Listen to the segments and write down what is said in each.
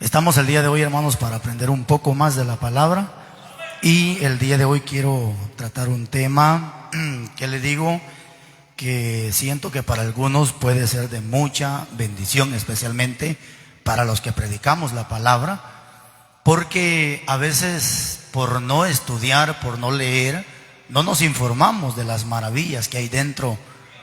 Estamos el día de hoy, hermanos, para aprender un poco más de la palabra. Y el día de hoy quiero tratar un tema que le digo que siento que para algunos puede ser de mucha bendición, especialmente para los que predicamos la palabra, porque a veces por no estudiar, por no leer, no nos informamos de las maravillas que hay dentro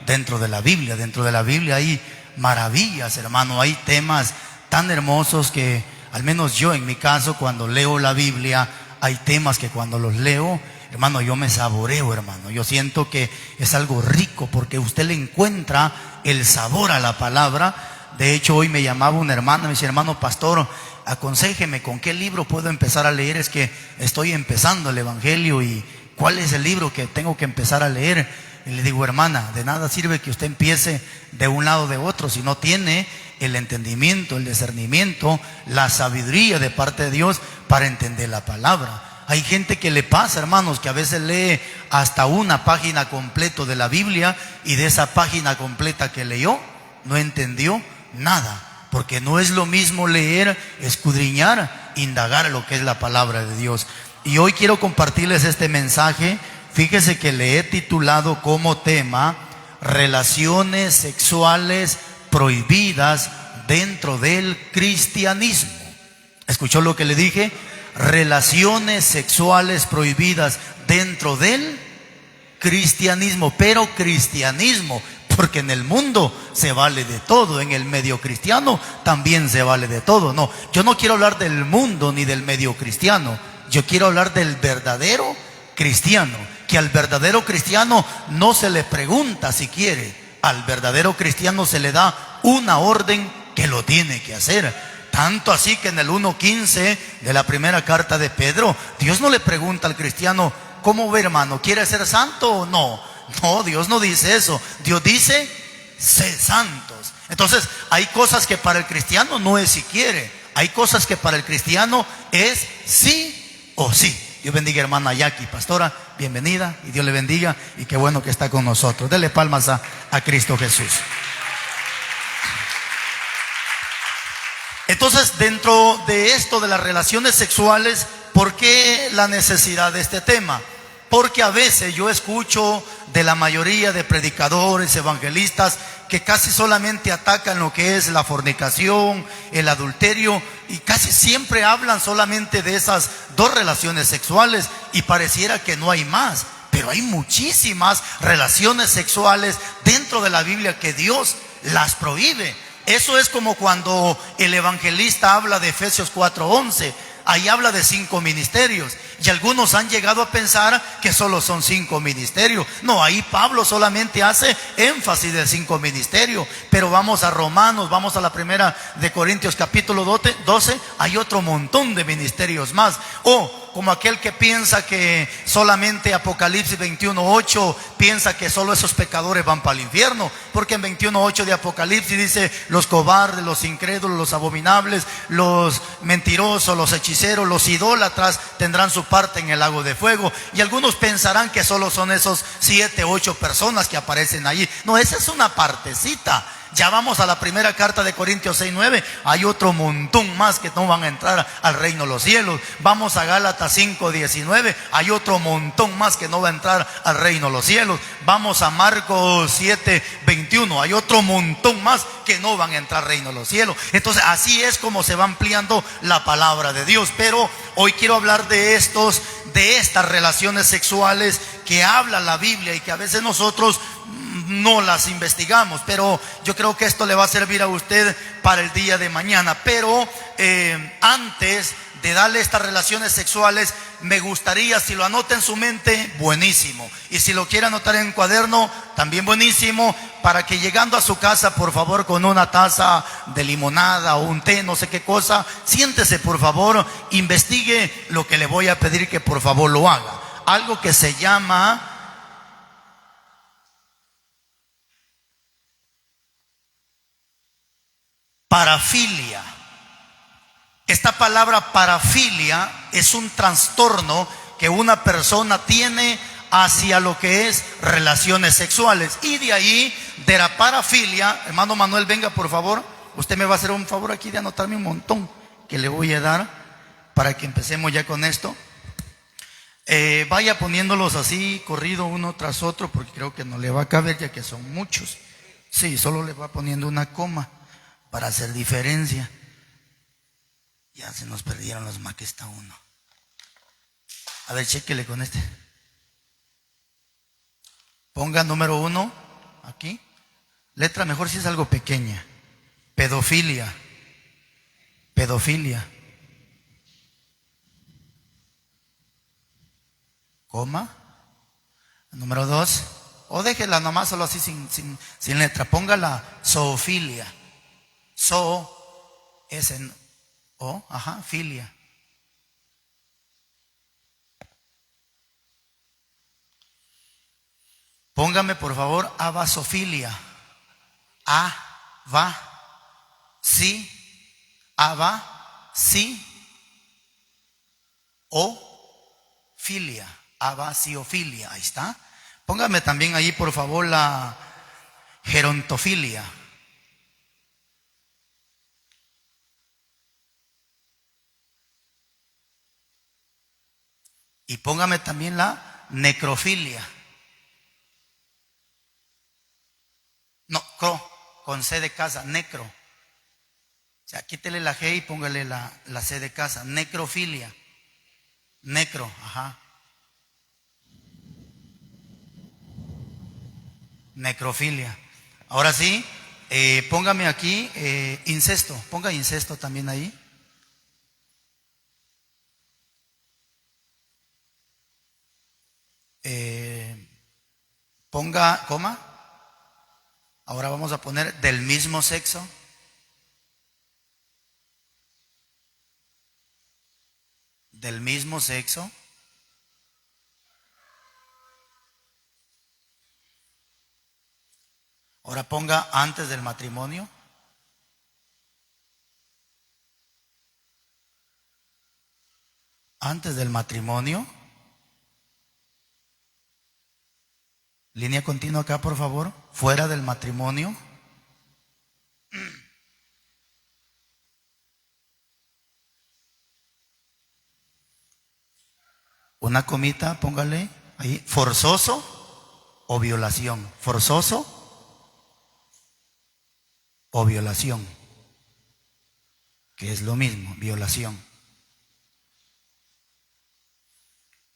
de la Biblia. Dentro de la Biblia hay maravillas, hermano, hay temas tan hermosos que, al menos yo en mi caso, cuando leo la Biblia, hay temas que cuando los leo, hermano, yo me saboreo, hermano. Yo siento que es algo rico porque usted le encuentra el sabor a la palabra. De hecho, hoy me llamaba una hermana, me dice: hermano pastor, aconséjeme con qué libro puedo empezar a leer. Es que estoy empezando el Evangelio y ¿cuál es el libro que tengo que empezar a leer? Y le digo: hermana, de nada sirve que usted empiece de un lado o de otro si no tiene el entendimiento, el discernimiento, la sabiduría de parte de Dios para entender la palabra. Hay gente que le pasa, hermanos, que a veces lee hasta una página completa de la Biblia y de esa página completa que leyó no entendió nada, porque no es lo mismo leer, escudriñar, indagar lo que es la palabra de Dios. Y hoy quiero compartirles este mensaje. Fíjese que le he titulado como tema: relaciones sexuales prohibidas dentro del cristianismo. ¿Escuchó lo que le dije? Relaciones sexuales prohibidas dentro del cristianismo. Pero cristianismo, porque en el mundo se vale de todo, en el medio cristiano también se vale de todo. No, yo no quiero hablar del mundo ni del medio cristiano. Yo quiero hablar del verdadero cristiano, que al verdadero cristiano no se le pregunta si quiere. Al verdadero cristiano se le da una orden que lo tiene que hacer. Tanto así que en el 1:15 de la primera carta de Pedro, Dios no le pregunta al cristiano: ¿cómo ve, hermano? ¿Quiere ser santo o no? No, Dios no dice eso. Dios dice: sé santos. Entonces, hay cosas que para el cristiano no es si quiere. Hay cosas que para el cristiano es sí o sí. Dios bendiga, hermana Jackie, pastora, bienvenida, y Dios le bendiga, y qué bueno que está con nosotros. Dele palmas a Cristo Jesús. Entonces, dentro de esto de las relaciones sexuales, ¿por qué la necesidad de este tema? Porque a veces yo escucho de la mayoría de predicadores, evangelistas, que casi solamente atacan lo que es la fornicación, el adulterio, y casi siempre hablan solamente de esas dos relaciones sexuales y pareciera que no hay más. Pero hay muchísimas relaciones sexuales dentro de la Biblia que Dios las prohíbe. Eso es como cuando el evangelista habla de Efesios 4:11. Ahí habla de 5 ministerios y algunos han llegado a pensar que solo son 5 ministerios. No, ahí Pablo solamente hace énfasis de 5 ministerios. Pero vamos a Romanos, vamos a la primera de Corintios capítulo 12, hay otro montón de ministerios más. O como aquel que piensa que solamente Apocalipsis 21:8 piensa que solo esos pecadores van para el infierno, porque en 21:8 de Apocalipsis dice: los cobardes, los incrédulos, los abominables, los mentirosos, los hechiceros, los idólatras tendrán su parte en el lago de fuego. Y algunos pensarán que solo son esos 7, 8 personas que aparecen allí. No, esa es una partecita. Ya vamos a la primera carta de Corintios 6:9. Hay otro montón más que no van a entrar al reino de los cielos. Vamos a Gálatas 5:19. Hay otro montón más que no va a entrar al reino de los cielos. Vamos a Marcos 7:21. Hay otro montón más que no van a entrar al reino de los cielos. Entonces, así es como se va ampliando la palabra de Dios. Pero hoy quiero hablar de estas relaciones sexuales que habla la Biblia y que a veces nosotros no las investigamos, pero yo creo que esto le va a servir a usted para el día de mañana. Pero antes de darle estas relaciones sexuales, me gustaría, si lo anota en su mente, buenísimo, y si lo quiere anotar en cuaderno, también buenísimo, para que llegando a su casa, por favor, con una taza de limonada o un té, no sé qué cosa, siéntese, por favor, investigue lo que le voy a pedir que por favor lo haga. Algo que se llama parafilia. Esta palabra parafilia es un trastorno que una persona tiene hacia lo que es relaciones sexuales. Y de ahí, de la parafilia, hermano Manuel, venga por favor. Usted me va a hacer un favor aquí de anotarme un montón. que le voy a dar para que empecemos ya con esto. Vaya poniéndolos así, corrido uno tras otro, porque creo que no le va a caber ya que son muchos. Sí, solo le va poniendo una coma para hacer diferencia. Ya se nos perdieron los más que está uno. A ver, chéquele con este. Ponga número 1 aquí. Letra mejor si es algo pequeña. Pedofilia. Pedofilia. Coma. Número 2. O déjela nomás solo así sin letra. Póngala zoofilia. Zoo es en O, filia. Póngame por favor abasofilia. Filia. Abasiofilia. Ahí está. Póngame también ahí por favor la gerontofilia. Y póngame también la necrofilia. No, con C de casa, necro. O sea, quítele la G y póngale la C de casa. Necrofilia. Necro, Necrofilia. Ahora sí, póngame aquí incesto. Ponga incesto también ahí. Ponga coma. Ahora vamos a poner del mismo sexo. Del mismo sexo. Ahora ponga antes del matrimonio. Antes del matrimonio. Línea continua acá, por favor. Fuera del matrimonio. Una comita, póngale ahí. Forzoso o violación. Forzoso o violación. Que es lo mismo, violación.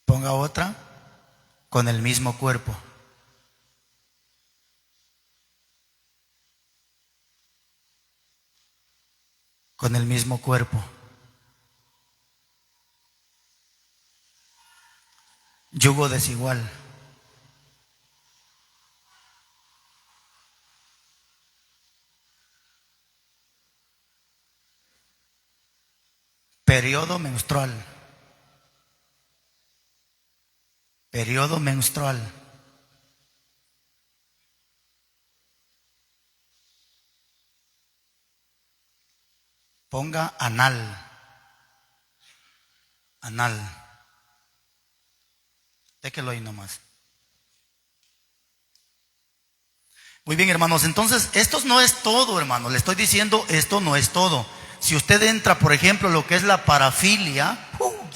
Ponga otra con el mismo cuerpo. Con el mismo cuerpo. Yugo desigual. Periodo menstrual. Periodo menstrual. Ponga anal. Anal. Déjelo ahí nomás. Muy bien, hermanos. Entonces, esto no es todo, hermanos. Le estoy diciendo, esto no es todo. Si usted entra, por ejemplo, lo que es la parafilia,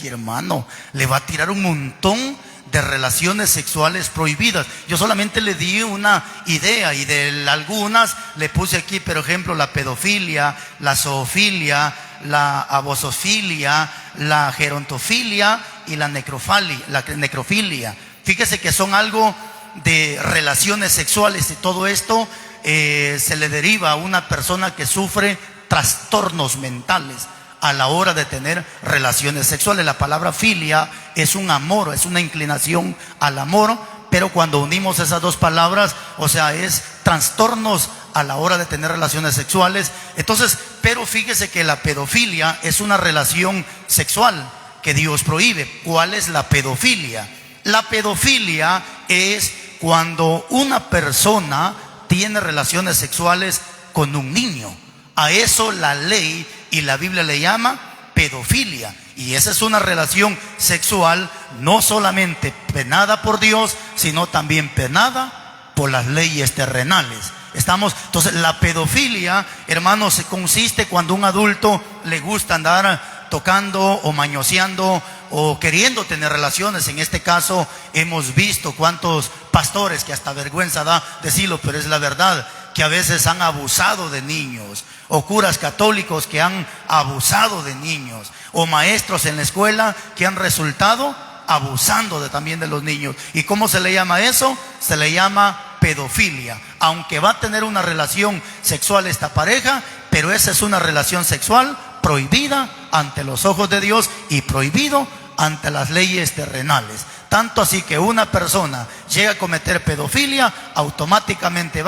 hermano, le va a tirar un montón de relaciones sexuales prohibidas. Yo solamente le di una idea y de algunas le puse aquí, por ejemplo, la pedofilia, la zoofilia, la abosofilia, la gerontofilia y la necrofilia. Fíjese que son algo de relaciones sexuales y todo esto se le deriva a una persona que sufre trastornos mentales a la hora de tener relaciones sexuales. La palabra filia es un amor, es una inclinación al amor, pero cuando unimos esas dos palabras, o sea, es trastornos a la hora de tener relaciones sexuales. Entonces, pero fíjese que la pedofilia es una relación sexual que Dios prohíbe. ¿Cuál es la pedofilia? La pedofilia es cuando una persona tiene relaciones sexuales con un niño. A eso la ley y la Biblia le llama pedofilia. Y esa es una relación sexual no solamente penada por Dios, sino también penada por las leyes terrenales. Entonces la pedofilia, hermanos, consiste cuando un adulto le gusta andar tocando o mañoseando o queriendo tener relaciones. En este caso hemos visto cuántos pastores, que hasta vergüenza da decirlo, pero es la verdad, que a veces han abusado de niños, o curas católicos que han abusado de niños, o maestros en la escuela que han resultado abusando también de los niños. ¿Y cómo se le llama eso? Se le llama pedofilia. Aunque va a tener una relación sexual esta pareja, pero esa es una relación sexual prohibida ante los ojos de Dios y prohibido ante las leyes terrenales. Tanto así que una persona llega a cometer pedofilia, automáticamente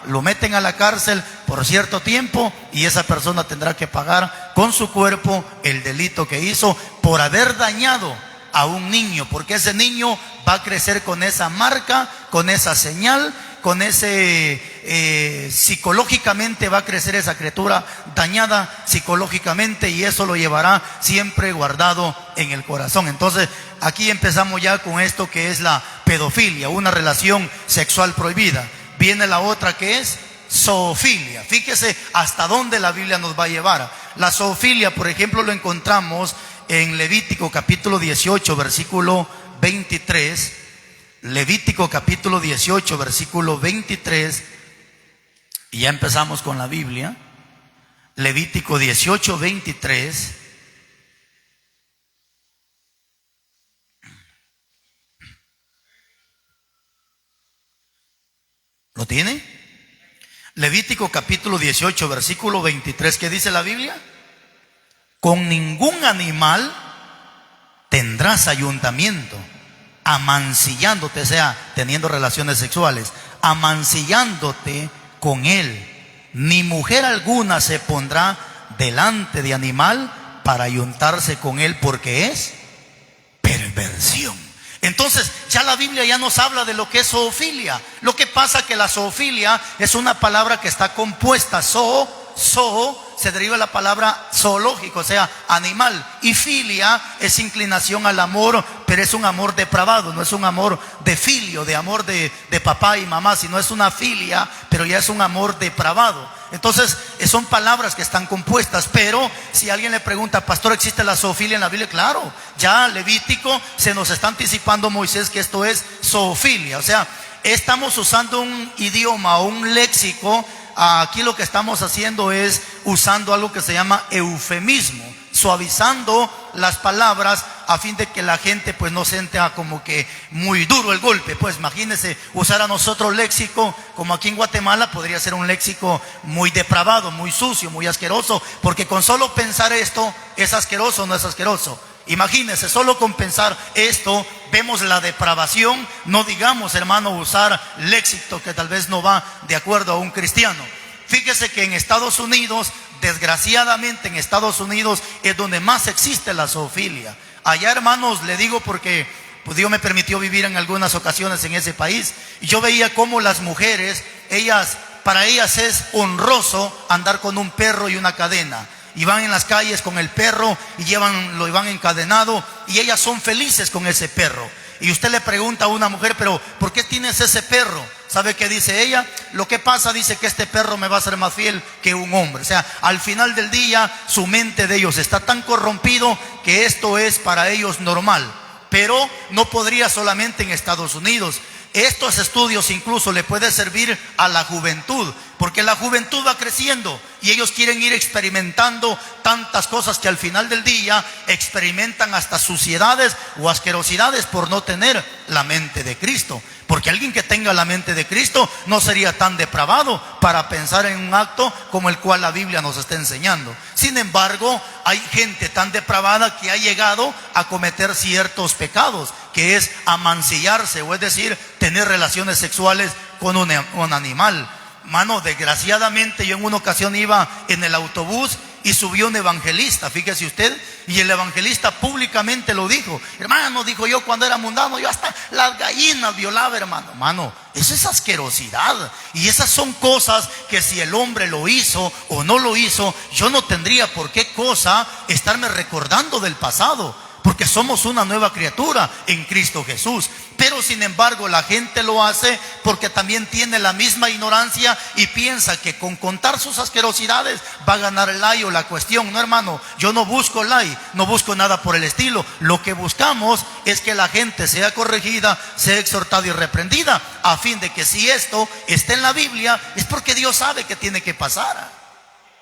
lo meten a la cárcel por cierto tiempo, y esa persona tendrá que pagar con su cuerpo el delito que hizo por haber dañado a un niño, porque ese niño va a crecer con esa marca, con esa señal, con ese psicológicamente va a crecer esa criatura dañada psicológicamente, y eso lo llevará siempre guardado en el corazón. Entonces aquí empezamos ya con esto que es la pedofilia, una relación sexual prohibida. Viene la otra, que es zoofilia. Fíjese hasta dónde la Biblia nos va a llevar. La zoofilia, por ejemplo, lo encontramos en Levítico capítulo 18 versículo 23. Levítico capítulo 18 versículo 23. Y ya empezamos con la Biblia. Levítico 18, 23. ¿Lo tiene? Levítico capítulo 18 versículo 23. ¿Qué dice la Biblia? Con ningún animal tendrás ayuntamiento, amancillándote, o sea, teniendo relaciones sexuales, amancillándote con él. Ni mujer alguna se pondrá delante de animal para ayuntarse con él, porque es perversión. Entonces ya la Biblia ya nos habla de lo que es zoofilia. Lo que pasa que la zoofilia es una palabra que está compuesta. Zoo se deriva de la palabra zoológico, o sea, animal. Y filia es inclinación al amor, pero es un amor depravado. No es un amor de filio, de amor de papá y mamá, sino es una filia, pero ya es un amor depravado. Entonces son palabras que están compuestas. Pero si alguien le pregunta: pastor, ¿existe la zoofilia en la Biblia? Claro, ya Levítico se nos está anticipando Moisés que esto es zoofilia. O sea, estamos usando un idioma o un léxico. Aquí lo que estamos haciendo es usando algo que se llama eufemismo, suavizando las palabras a fin de que la gente pues no sienta como que muy duro el golpe. Pues imagínense usar a nosotros léxico como aquí en Guatemala, podría ser un léxico muy depravado, muy sucio, muy asqueroso, porque con solo pensar esto, ¿es asqueroso o no es asqueroso? Imagínense, solo con pensar esto vemos la depravación. No digamos, hermano, usar léxico que tal vez no va de acuerdo a un cristiano. Fíjese que en Estados Unidos, desgraciadamente en Estados Unidos es donde más existe la zoofilia. Allá, hermanos, le digo porque pues Dios me permitió vivir en algunas ocasiones en ese país, y yo veía cómo las mujeres, para ellas es honroso andar con un perro y una cadena. Y van en las calles con el perro y lo van encadenado, y ellas son felices con ese perro. Y usted le pregunta a una mujer: pero ¿por qué tienes ese perro? ¿Sabe qué dice ella? Lo que pasa, dice, que este perro me va a ser más fiel que un hombre. O sea, al final del día su mente de ellos está tan corrompido que esto es para ellos normal. Pero no podría solamente en Estados Unidos. Estos estudios incluso le puede servir a la juventud, porque la juventud va creciendo y ellos quieren ir experimentando tantas cosas que al final del día experimentan hasta suciedades o asquerosidades por no tener la mente de Cristo. Porque alguien que tenga la mente de Cristo no sería tan depravado para pensar en un acto como el cual la Biblia nos está enseñando. Sin embargo, hay gente tan depravada que ha llegado a cometer ciertos pecados, que es amancillarse, o es decir, tener relaciones sexuales con un animal. Mano, desgraciadamente yo en una ocasión iba en el autobús y subió un evangelista, fíjese usted, y el evangelista públicamente lo dijo. Hermano, dijo, yo cuando era mundano, yo hasta las gallinas violaba, hermano. Mano, eso es asquerosidad. Y esas son cosas que si el hombre lo hizo o no lo hizo, yo no tendría por qué estarme recordando del pasado. porque somos una nueva criatura en Cristo Jesús. Pero sin embargo la gente lo hace porque también tiene la misma ignorancia y piensa que con contar sus asquerosidades va a ganar el like o la cuestión. No, hermano, yo no busco like, no busco nada por el estilo. Lo que buscamos es que la gente sea corregida, sea exhortada y reprendida, a fin de que si esto está en la Biblia es porque Dios sabe que tiene que pasar.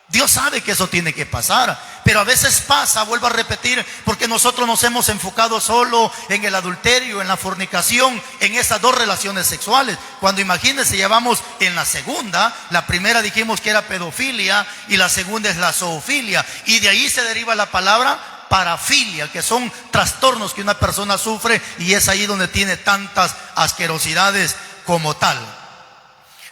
Dios sabe que eso tiene que pasar, pero a veces pasa, vuelvo a repetir, porque nosotros nos hemos enfocado solo en el adulterio, en la fornicación, en esas dos relaciones sexuales. Cuando imagínense, ya vamos en la segunda. La primera dijimos que era pedofilia y la segunda es la zoofilia, y de ahí se deriva la palabra parafilia, que son trastornos que una persona sufre, y es ahí donde tiene tantas asquerosidades como tal.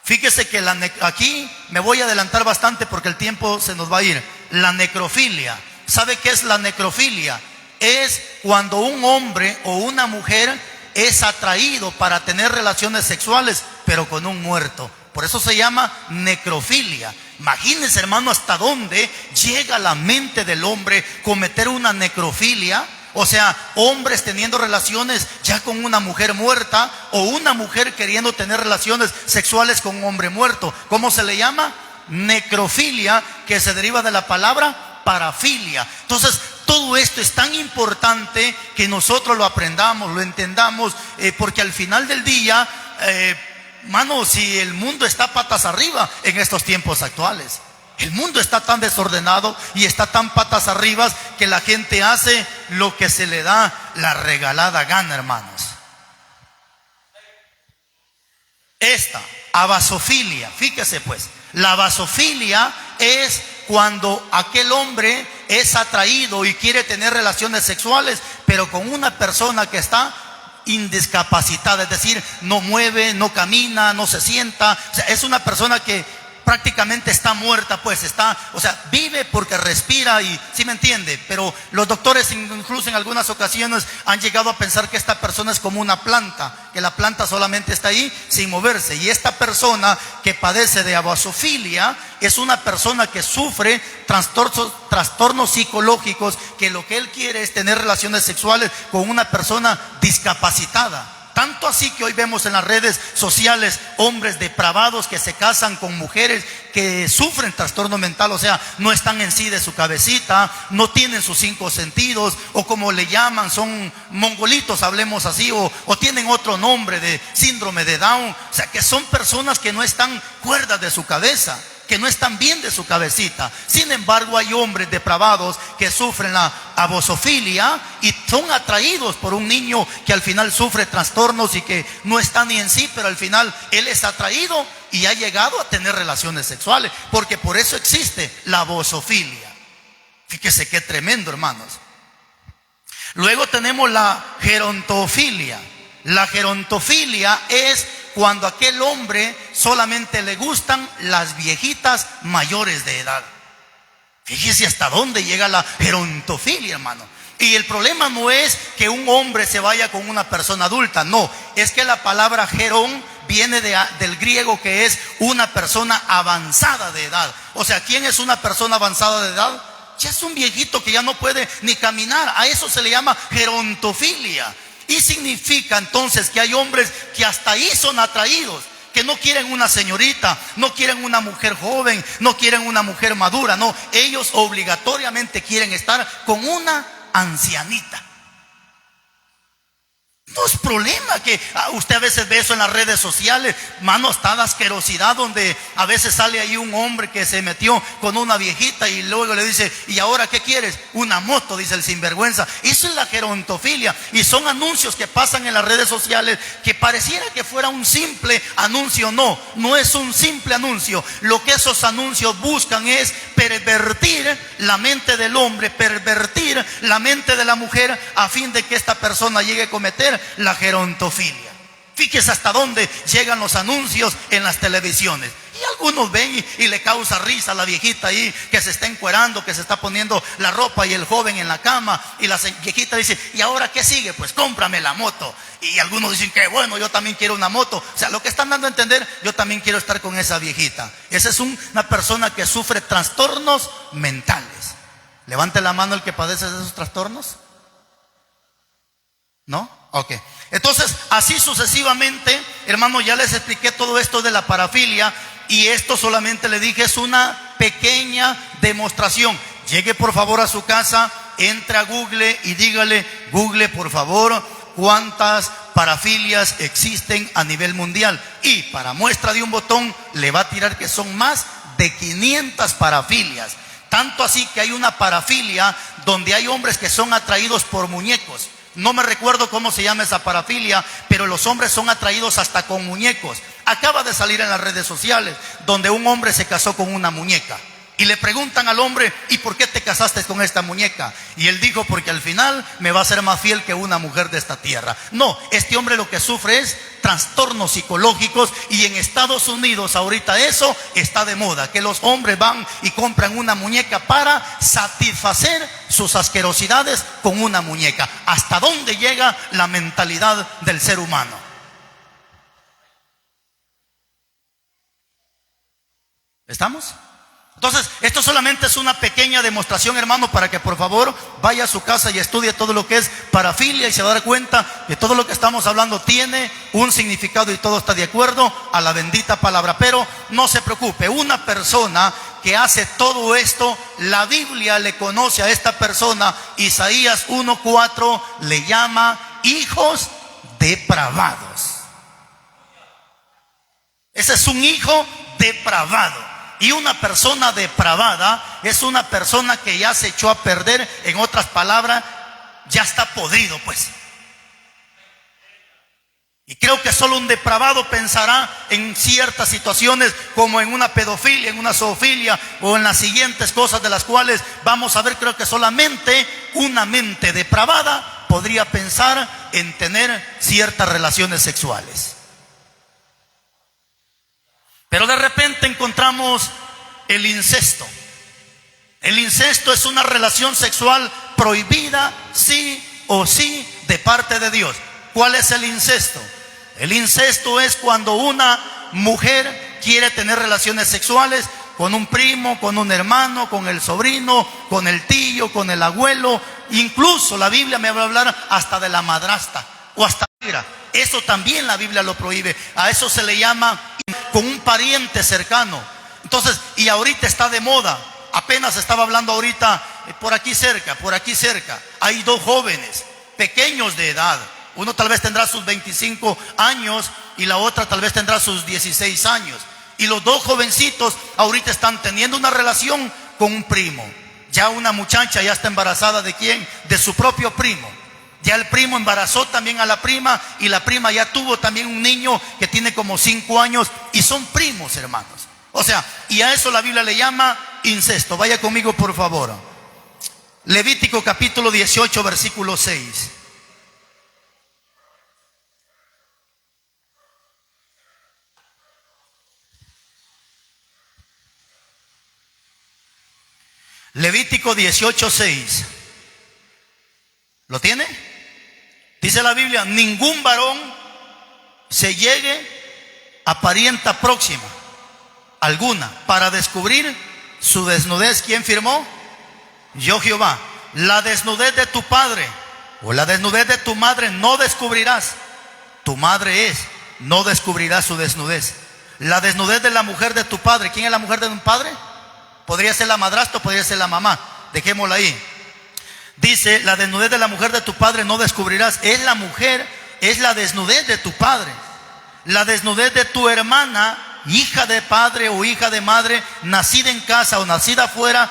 Fíjese que aquí me voy a adelantar bastante porque el tiempo se nos va a ir. La necrofilia. ¿Sabe qué es la necrofilia? Es cuando un hombre o una mujer es atraído para tener relaciones sexuales, pero con un muerto. Por eso se llama necrofilia. Imagínense, hermano, hasta dónde llega la mente del hombre cometer una necrofilia. O sea, hombres teniendo relaciones ya con una mujer muerta, o una mujer queriendo tener relaciones sexuales con un hombre muerto. ¿Cómo se le llama? Necrofilia, que se deriva de la palabra parafilia. Entonces, todo esto es tan importante que nosotros lo aprendamos, lo entendamos, porque al final del día, mano, si el mundo está patas arriba en estos tiempos actuales. El mundo está tan desordenado y está tan patas arriba que la gente hace lo que se le da la regalada gana, hermanos. Esta abasofilia, fíjese pues, la abasofilia es cuando aquel hombre es atraído y quiere tener relaciones sexuales, pero con una persona que está indiscapacitada, es decir, no mueve, no camina, no se sienta. O sea, es una persona que prácticamente está muerta, pues está, o sea, vive porque respira, y sí me entiende. Pero los doctores incluso en algunas ocasiones han llegado a pensar que esta persona es como una planta, que la planta solamente está ahí sin moverse. Y esta persona que padece de abasofilia es una persona que sufre trastornos psicológicos, que lo que él quiere es tener relaciones sexuales con una persona discapacitada. Tanto así que hoy vemos en las redes sociales hombres depravados que se casan con mujeres que sufren trastorno mental. O sea, no están en sí de su cabecita, no tienen sus 5 sentidos, o como le llaman, son mongolitos, hablemos así, o tienen otro nombre de síndrome de Down. O sea, que son personas que no están cuerdas de su cabeza, que no están bien de su cabecita. Sin embargo, hay hombres depravados que sufren la abasofilia y son atraídos por un niño que al final sufre trastornos y que no está ni en sí, pero al final él es atraído y ha llegado a tener relaciones sexuales, porque por eso existe la abasofilia. Fíjese qué tremendo, hermanos. Luego tenemos la gerontofilia. La gerontofilia es cuando a aquel hombre solamente le gustan las viejitas mayores de edad. Fíjese hasta dónde llega la gerontofilia, hermano. Y el problema no es que un hombre se vaya con una persona adulta, no, es que la palabra gerón viene del griego, que es una persona avanzada de edad. O sea, ¿quién es una persona avanzada de edad? Ya es un viejito que ya no puede ni caminar. A eso se le llama gerontofilia. Y significa entonces que hay hombres que hasta ahí son atraídos, que no quieren una señorita, no quieren una mujer joven, no quieren una mujer madura, no, ellos obligatoriamente quieren estar con una ancianita. No es problema que usted a veces ve eso en las redes sociales, mano, está la asquerosidad donde a veces sale ahí un hombre que se metió con una viejita y luego le dice: ¿y ahora qué quieres? Una moto, dice el sinvergüenza. Eso es la gerontofilia, y son anuncios que pasan en las redes sociales que pareciera que fuera un simple anuncio. No, no es un simple anuncio. Lo que esos anuncios buscan es pervertir la mente del hombre, pervertir la mente de la mujer, a fin de que esta persona llegue a cometer la gerontofilia. Fíjese hasta dónde llegan los anuncios en las televisiones. Y algunos ven y le causa risa a la viejita ahí que se está encuerando, que se está poniendo la ropa, y el joven en la cama, y la viejita dice: ¿y ahora qué sigue? Pues cómprame la moto. Y algunos dicen que bueno, yo también quiero una moto. O sea, lo que están dando a entender: yo también quiero estar con esa viejita. Esa es una persona que sufre trastornos mentales. Levante la mano el que padece de esos trastornos. ¿No? Ok. Entonces, así sucesivamente, hermano, ya les expliqué todo esto de la parafilia. Y esto solamente le dije es una pequeña demostración. Llegue por favor a su casa, entre a Google y dígale: Google, por favor, cuántas parafilias existen a nivel mundial. Y para muestra de un botón le va a tirar que son más de 500 parafilias. Tanto así que hay una parafilia donde hay hombres que son atraídos por muñecos. No me recuerdo cómo se llama esa parafilia, pero los hombres son atraídos hasta con muñecos. Acaba de salir en las redes sociales donde un hombre se casó con una muñeca. Y le preguntan al hombre: ¿y por qué te casaste con esta muñeca? Y él dijo: porque al final me va a ser más fiel que una mujer de esta tierra. No, este hombre lo que sufre es trastornos psicológicos. Y en Estados Unidos ahorita eso está de moda, que los hombres van y compran una muñeca para satisfacer sus asquerosidades con una muñeca. ¿Hasta dónde llega la mentalidad del ser humano? ¿Estamos? Entonces, esto solamente es una pequeña demostración, hermano, para que por favor vaya a su casa y estudie todo lo que es parafilia y se va a dar cuenta que todo lo que estamos hablando tiene un significado y todo está de acuerdo a la bendita palabra. Pero no se preocupe, una persona que hace todo esto, la Biblia le conoce a esta persona, Isaías 1:4 le llama hijos depravados. Ese es un hijo depravado. Y una persona depravada es una persona que ya se echó a perder. En otras palabras, ya está podrido, pues. Y creo que solo un depravado pensará en ciertas situaciones, como en una pedofilia, en una zoofilia o en las siguientes cosas de las cuales vamos a ver. Creo que solamente una mente depravada podría pensar en tener ciertas relaciones sexuales. Pero de repente encontramos el incesto. El incesto es una relación sexual prohibida, sí o sí, de parte de Dios. ¿Cuál es el incesto? El incesto es cuando una mujer quiere tener relaciones sexuales con un primo, con un hermano, con el sobrino, con el tío, con el abuelo. Incluso la Biblia me va a hablar hasta de la madrastra o hasta la. Eso también la Biblia lo prohíbe. A eso se le llama con un pariente cercano. Entonces, y ahorita está de moda. Apenas estaba hablando ahorita por aquí cerca. Hay dos jóvenes pequeños de edad. Uno tal vez tendrá sus 25 años y la otra tal vez tendrá sus 16 años. Y los dos jovencitos ahorita están teniendo una relación con un primo. Ya una muchacha ya está embarazada ¿de quién? De su propio primo. Ya el primo embarazó también a la prima y la prima ya tuvo también un niño que tiene como 5 años y son primos, hermanos. O sea, y a eso la Biblia le llama incesto. Vaya conmigo por favor. Levítico capítulo 18 versículo 6. Levítico 18:6. ¿Lo tiene? Dice la Biblia: ningún varón se llegue a parienta próxima alguna para descubrir su desnudez. ¿Quién firmó? Yo, Jehová. La desnudez de tu padre o la desnudez de tu madre no descubrirás. Tu madre es, no descubrirás su desnudez. La desnudez de la mujer de tu padre. ¿Quién es la mujer de un padre? Podría ser la madrastra o podría ser la mamá. Dejémosla ahí. Dice: la desnudez de la mujer de tu padre no descubrirás. Es la mujer, es la desnudez de tu padre. La desnudez de tu hermana, hija de padre o hija de madre, nacida en casa o nacida afuera,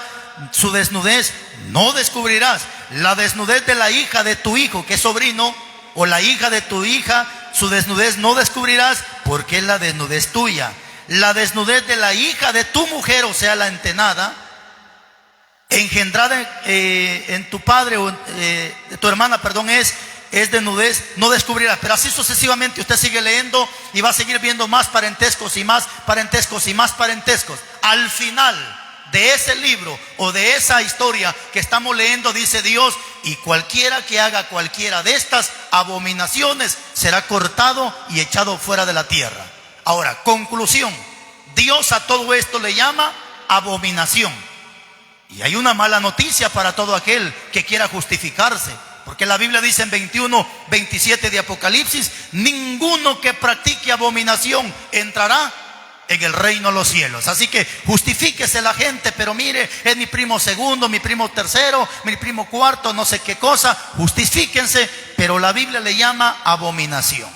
su desnudez no descubrirás. La desnudez de la hija de tu hijo, que es sobrino, o la hija de tu hija, su desnudez no descubrirás, porque es la desnudez tuya. La desnudez de la hija de tu mujer, o sea, la entenada, engendrada en tu padre o de tu hermana, perdón, es desnudez, no descubrirás. Pero así sucesivamente usted sigue leyendo y va a seguir viendo más parentescos y más parentescos y más parentescos. Al final de ese libro o de esa historia que estamos leyendo, dice Dios: y cualquiera que haga cualquiera de estas abominaciones será cortado y echado fuera de la tierra. Ahora, conclusión: Dios a todo esto le llama abominación. Y hay una mala noticia para todo aquel que quiera justificarse Porque la Biblia dice en 21:27 de Apocalipsis: ninguno que practique abominación entrará en el reino de los cielos. Así que justifíquese la gente, pero mire, es mi primo segundo, mi primo tercero, mi primo cuarto, no sé qué cosa. Justifíquense, pero la Biblia le llama abominación.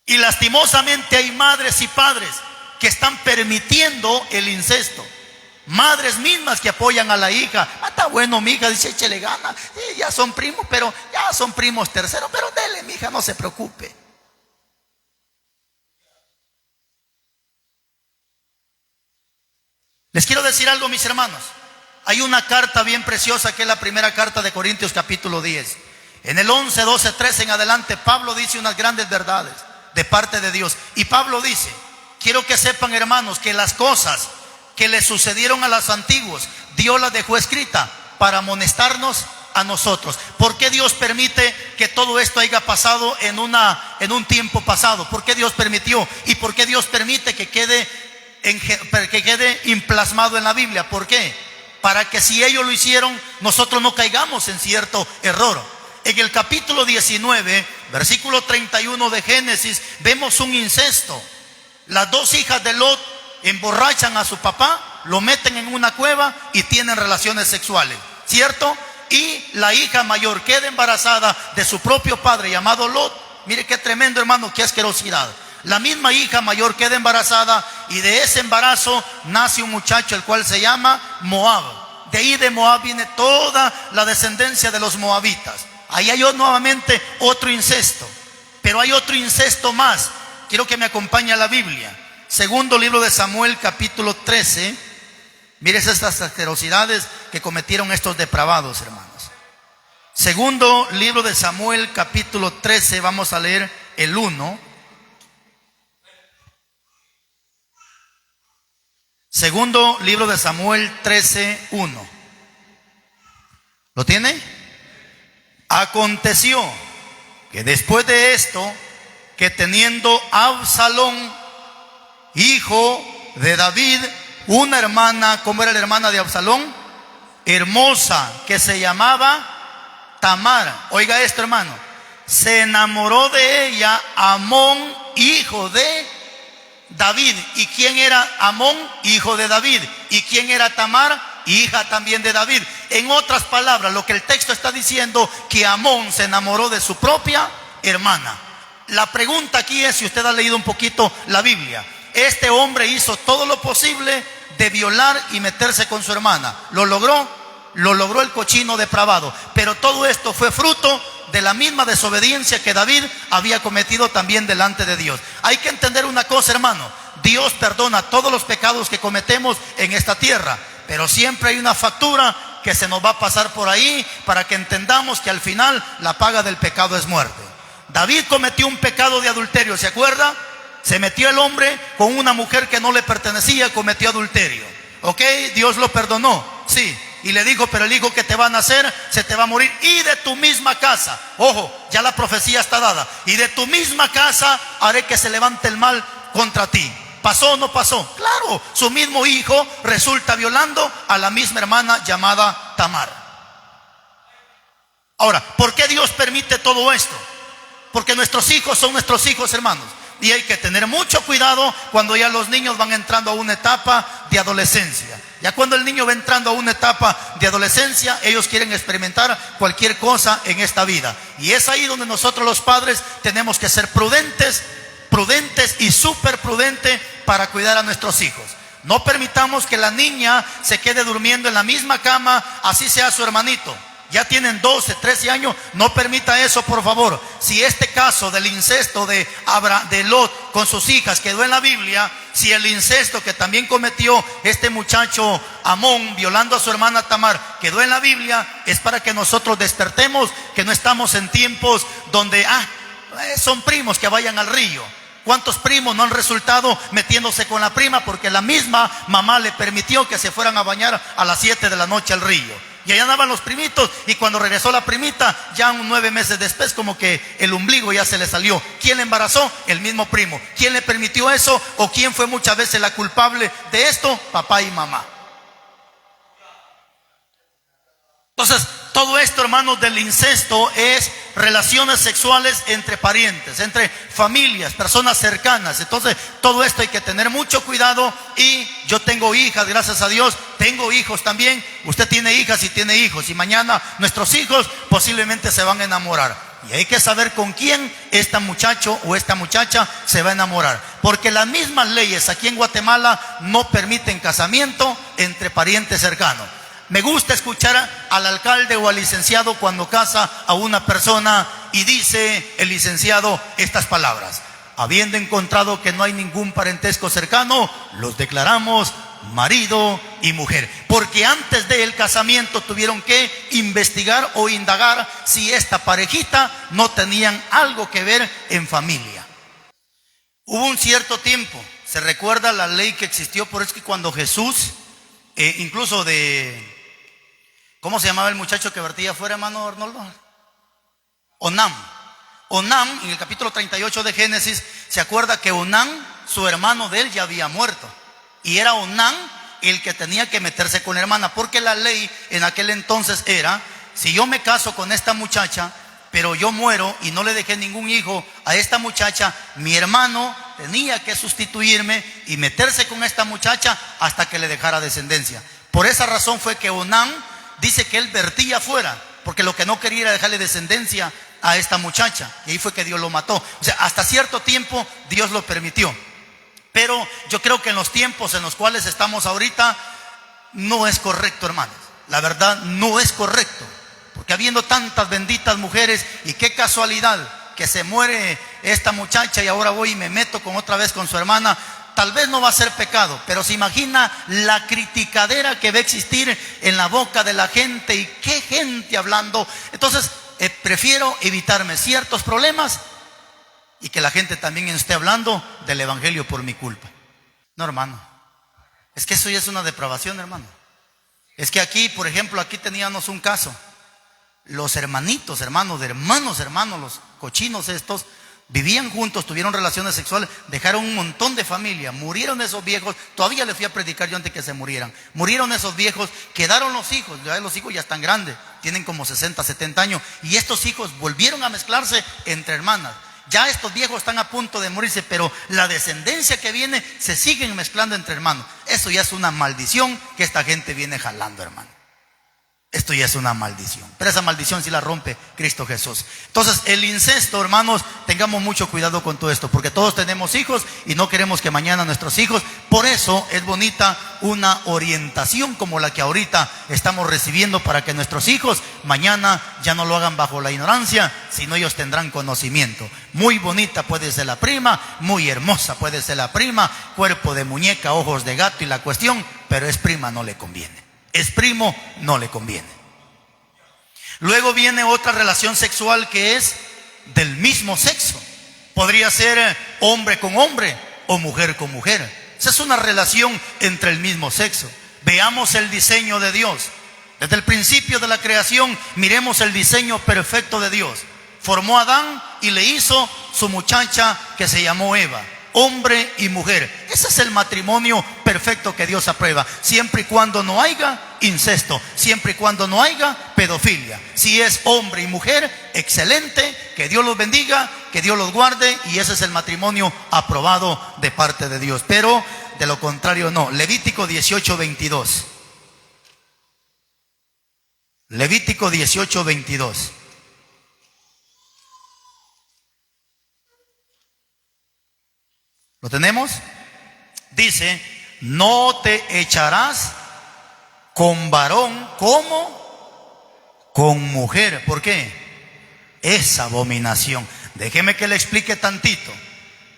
Y lastimosamente hay madres y padres que están permitiendo el incesto. Madres mismas que apoyan a la hija. Está bueno, mi hija, dice, échele gana. Sí, ya son primos, pero ya son primos terceros. Pero dele, mi hija, no se preocupe. Les quiero decir algo, mis hermanos. Hay una carta bien preciosa que es la primera carta de Corintios capítulo 10. En el 11, 12, 13 en adelante, Pablo dice unas grandes verdades de parte de Dios. Y Pablo dice: quiero que sepan, hermanos, que las cosas que le sucedieron a los antiguos, Dios las dejó escrita para amonestarnos a nosotros. ¿Por qué Dios permite que todo esto haya pasado en un tiempo pasado? ¿Por qué Dios permitió? ¿Y por qué Dios permite que quede implasmado en la Biblia? ¿Por qué? Para que si ellos lo hicieron, nosotros no caigamos en cierto error. En el capítulo 19, versículo 31 de Génesis, vemos un incesto. Las dos hijas de Lot emborrachan a su papá, lo meten en una cueva y tienen relaciones sexuales, ¿cierto? Y la hija mayor queda embarazada de su propio padre llamado Lot. Mire qué tremendo, hermano, qué asquerosidad. La misma hija mayor queda embarazada y de ese embarazo nace un muchacho el cual se llama Moab. De ahí de Moab viene toda la descendencia de los moabitas. Ahí hay nuevamente otro incesto, pero hay otro incesto más. Quiero que me acompañe a la Biblia. Segundo libro de Samuel capítulo 13. Mires estas asquerosidades que cometieron estos depravados, hermanos. Segundo libro de Samuel capítulo 13, vamos a leer el 1. Segundo libro de Samuel 13, 1. ¿Lo tiene? Aconteció que después de esto, que teniendo Absalón, hijo de David, una hermana, ¿cómo era la hermana de Absalón? Hermosa, que se llamaba Tamar. Oiga esto, hermano. Se enamoró de ella Amón, hijo de David. ¿Y quién era Amón? Hijo de David. ¿Y quién era Tamar? Hija también de David. En otras palabras, lo que el texto está diciendo, que Amón se enamoró de su propia hermana. La pregunta aquí es, si usted ha leído un poquito la Biblia, este hombre hizo todo lo posible de violar y meterse con su hermana. ¿Lo logró? Lo logró el cochino depravado. Pero todo esto fue fruto de la misma desobediencia que David había cometido también delante de Dios. Hay que entender una cosa, hermano. Dios perdona todos los pecados que cometemos en esta tierra, pero siempre hay una factura que se nos va a pasar por ahí para que entendamos que al final la paga del pecado es muerte. David cometió un pecado de adulterio, ¿se acuerda? Se metió el hombre con una mujer que no le pertenecía, cometió adulterio. ¿Ok? Dios lo perdonó, sí. Y le dijo: pero el hijo que te va a nacer se te va a morir, y de tu misma casa. Ojo, ya la profecía está dada. Y de tu misma casa haré que se levante el mal contra ti. ¿Pasó o no pasó? Claro, su mismo hijo resulta violando a la misma hermana llamada Tamar. Ahora, ¿por qué Dios permite todo esto? Porque nuestros hijos son nuestros hijos, hermanos. Y hay que tener mucho cuidado cuando ya los niños van entrando a una etapa de adolescencia. Ya cuando el niño va entrando a una etapa de adolescencia, ellos quieren experimentar cualquier cosa en esta vida. Y es ahí donde nosotros los padres tenemos que ser prudentes y súper prudentes para cuidar a nuestros hijos. No permitamos que la niña se quede durmiendo en la misma cama, así sea su hermanito. Ya tienen 12, 13 años, no permita eso, por favor. Si este caso del incesto de Lot con sus hijas quedó en la Biblia, si el incesto que también cometió este muchacho Amón violando a su hermana Tamar quedó en la Biblia, es para que nosotros despertemos que no estamos en tiempos donde son primos que vayan al río. ¿Cuántos primos no han resultado metiéndose con la prima porque la misma mamá le permitió que se fueran a bañar a las 7 de la noche al río? Y allá andaban los primitos, y cuando regresó la primita, ya 9 meses después, como que el ombligo ya se le salió. ¿Quién le embarazó? El mismo primo. ¿Quién le permitió eso? ¿O quién fue muchas veces la culpable de esto? Papá y mamá. Entonces, Todo esto, hermanos, del incesto es relaciones sexuales entre parientes, entre familias, personas cercanas. Entonces, todo esto hay que tener mucho cuidado. Y yo tengo hijas, gracias a Dios, tengo hijos también. Usted tiene hijas y tiene hijos, y mañana nuestros hijos posiblemente se van a enamorar. Y hay que saber con quién este muchacho o esta muchacha se va a enamorar, porque las mismas leyes aquí en Guatemala no permiten casamiento entre parientes cercanos. Me gusta escuchar al alcalde o al licenciado cuando casa a una persona y dice el licenciado estas palabras: habiendo encontrado que no hay ningún parentesco cercano, los declaramos marido y mujer. Porque antes del casamiento tuvieron que investigar o indagar si esta parejita no tenían algo que ver en familia. Hubo un cierto tiempo, se recuerda la ley que existió, por eso es que cuando Jesús, incluso ¿cómo se llamaba el muchacho que vertía fuera, hermano Arnoldo? Onán. Onán, en el capítulo 38 de Génesis, se acuerda que Onán, su hermano de él, ya había muerto. Y era Onán el que tenía que meterse con la hermana, porque la ley en aquel entonces era: si yo me caso con esta muchacha, pero yo muero y no le dejé ningún hijo a esta muchacha, mi hermano tenía que sustituirme y meterse con esta muchacha hasta que le dejara descendencia. Por esa razón fue que Onán dice que él vertía fuera, porque lo que no quería era dejarle descendencia a esta muchacha, y ahí fue que Dios lo mató. O sea, hasta cierto tiempo Dios lo permitió. Pero yo creo que en los tiempos en los cuales estamos ahorita no es correcto, hermanos. La verdad no es correcto, porque habiendo tantas benditas mujeres, y qué casualidad que se muere esta muchacha y ahora voy y me meto con otra vez con su hermana. Tal vez no va a ser pecado, pero se imagina la criticadera que va a existir en la boca de la gente, y qué gente hablando. Entonces prefiero evitarme ciertos problemas y que la gente también esté hablando del evangelio por mi culpa. No, hermano, es que eso ya es una depravación, hermano. Es que aquí, por ejemplo, aquí teníamos un caso. Los hermanitos, hermanos, los cochinos estos, vivían juntos, tuvieron relaciones sexuales, dejaron un montón de familia, murieron esos viejos. Todavía les fui a predicar yo antes que se murieran. Murieron esos viejos, quedaron los hijos. Ya los hijos ya están grandes, tienen como 60, 70 años, y estos hijos volvieron a mezclarse entre hermanas. Ya estos viejos están a punto de morirse, pero la descendencia que viene se siguen mezclando entre hermanos. Eso ya es una maldición que esta gente viene jalando, hermano. Esto ya es una maldición, pero esa maldición sí la rompe Cristo Jesús. Entonces, el incesto, hermanos, tengamos mucho cuidado con todo esto, porque todos tenemos hijos y no queremos que mañana nuestros hijos. Por eso es bonita una orientación como la que ahorita estamos recibiendo, para que nuestros hijos mañana ya no lo hagan bajo la ignorancia, sino ellos tendrán conocimiento. Muy bonita puede ser la prima, muy hermosa puede ser la prima, cuerpo de muñeca, ojos de gato y la cuestión, pero es prima, no le conviene. Es primo, no le conviene. Luego viene otra relación sexual que es del mismo sexo. Podría ser hombre con hombre o mujer con mujer. Esa es una relación entre el mismo sexo. Veamos el diseño de Dios. Desde el principio de la creación, miremos el diseño perfecto de Dios. Formó a Adán y le hizo su muchacha que se llamó Eva. Hombre y mujer. Ese es el matrimonio perfecto que Dios aprueba, siempre y cuando no haya incesto, siempre y cuando no haya pedofilia. Si es hombre y mujer, excelente, que Dios los bendiga, que Dios los guarde, y ese es el matrimonio aprobado de parte de Dios. Pero de lo contrario no. Levítico 18:22. Levítico 18:22. ¿Lo tenemos? Dice: no te echarás con varón como con mujer. ¿Por qué? Es abominación. Déjeme que le explique tantito.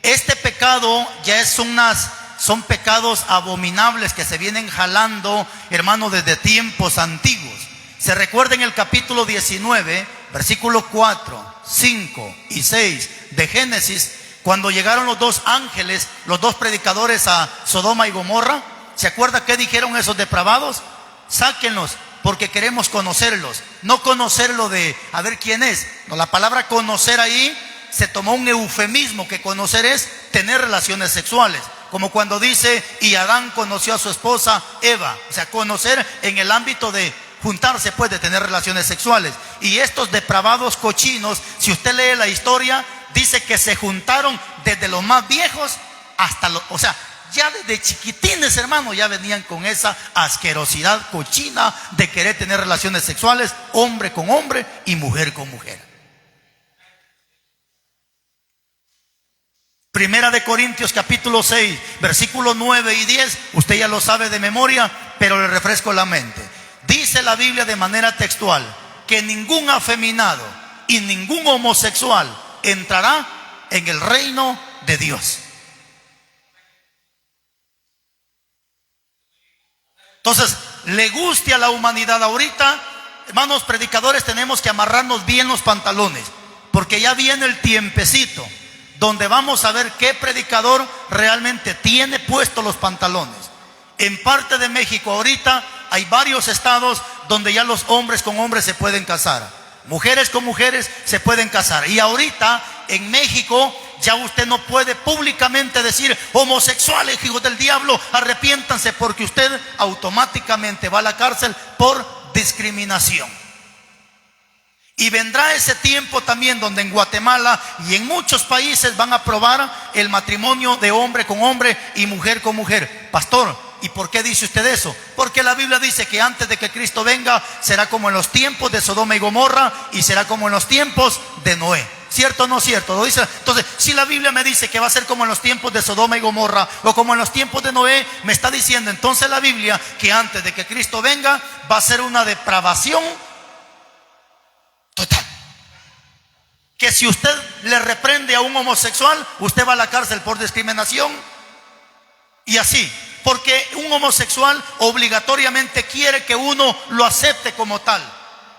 Este pecado ya son pecados abominables que se vienen jalando, hermano, desde tiempos antiguos. Se recuerda en el capítulo 19, versículos 4, 5 y 6 de Génesis, cuando llegaron los dos ángeles, los dos predicadores a Sodoma y Gomorra. ¿Se acuerda qué dijeron esos depravados? Sáquenlos, porque queremos conocerlos. No conocerlo de a ver quién es. No, la palabra conocer ahí se tomó un eufemismo, que conocer es tener relaciones sexuales. Como cuando dice: y Adán conoció a su esposa Eva. O sea, conocer en el ámbito de juntarse, pues, de tener relaciones sexuales. Y estos depravados cochinos, si usted lee la historia, dice que se juntaron desde los más viejos hasta los, o sea, ya desde chiquitines, hermano, ya venían con esa asquerosidad cochina de querer tener relaciones sexuales, hombre con hombre y mujer con mujer. Primera de Corintios capítulo 6, versículos 9 y 10, usted ya lo sabe de memoria, pero le refresco la mente. Dice la Biblia de manera textual que ningún afeminado y ningún homosexual entrará en el reino de Dios. Entonces, le guste a la humanidad ahorita, hermanos predicadores, tenemos que amarrarnos bien los pantalones, porque ya viene el tiempecito donde vamos a ver qué predicador realmente tiene puestos los pantalones. En parte de México ahorita hay varios estados donde ya los hombres con hombres se pueden casar, mujeres con mujeres se pueden casar. Y ahorita en México ya usted no puede públicamente decir: homosexuales, hijos del diablo, arrepiéntanse, porque usted automáticamente va a la cárcel por discriminación. Y vendrá ese tiempo también donde en Guatemala y en muchos países van a aprobar el matrimonio de hombre con hombre y mujer con mujer. Pastor, ¿y por qué dice usted eso? Porque la Biblia dice que antes de que Cristo venga será como en los tiempos de Sodoma y Gomorra y será como en los tiempos de Noé. ¿Cierto o no cierto? ¿Lo dice? Entonces, si la Biblia me dice que va a ser como en los tiempos de Sodoma y Gomorra o como en los tiempos de Noé, me está diciendo entonces la Biblia que antes de que Cristo venga va a ser una depravación total. Que si usted le reprende a un homosexual, usted va a la cárcel por discriminación. Y así, porque un homosexual obligatoriamente quiere que uno lo acepte como tal.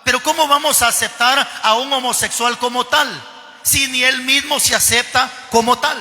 Pero ¿cómo vamos a aceptar a un homosexual como tal si ni él mismo se acepta como tal?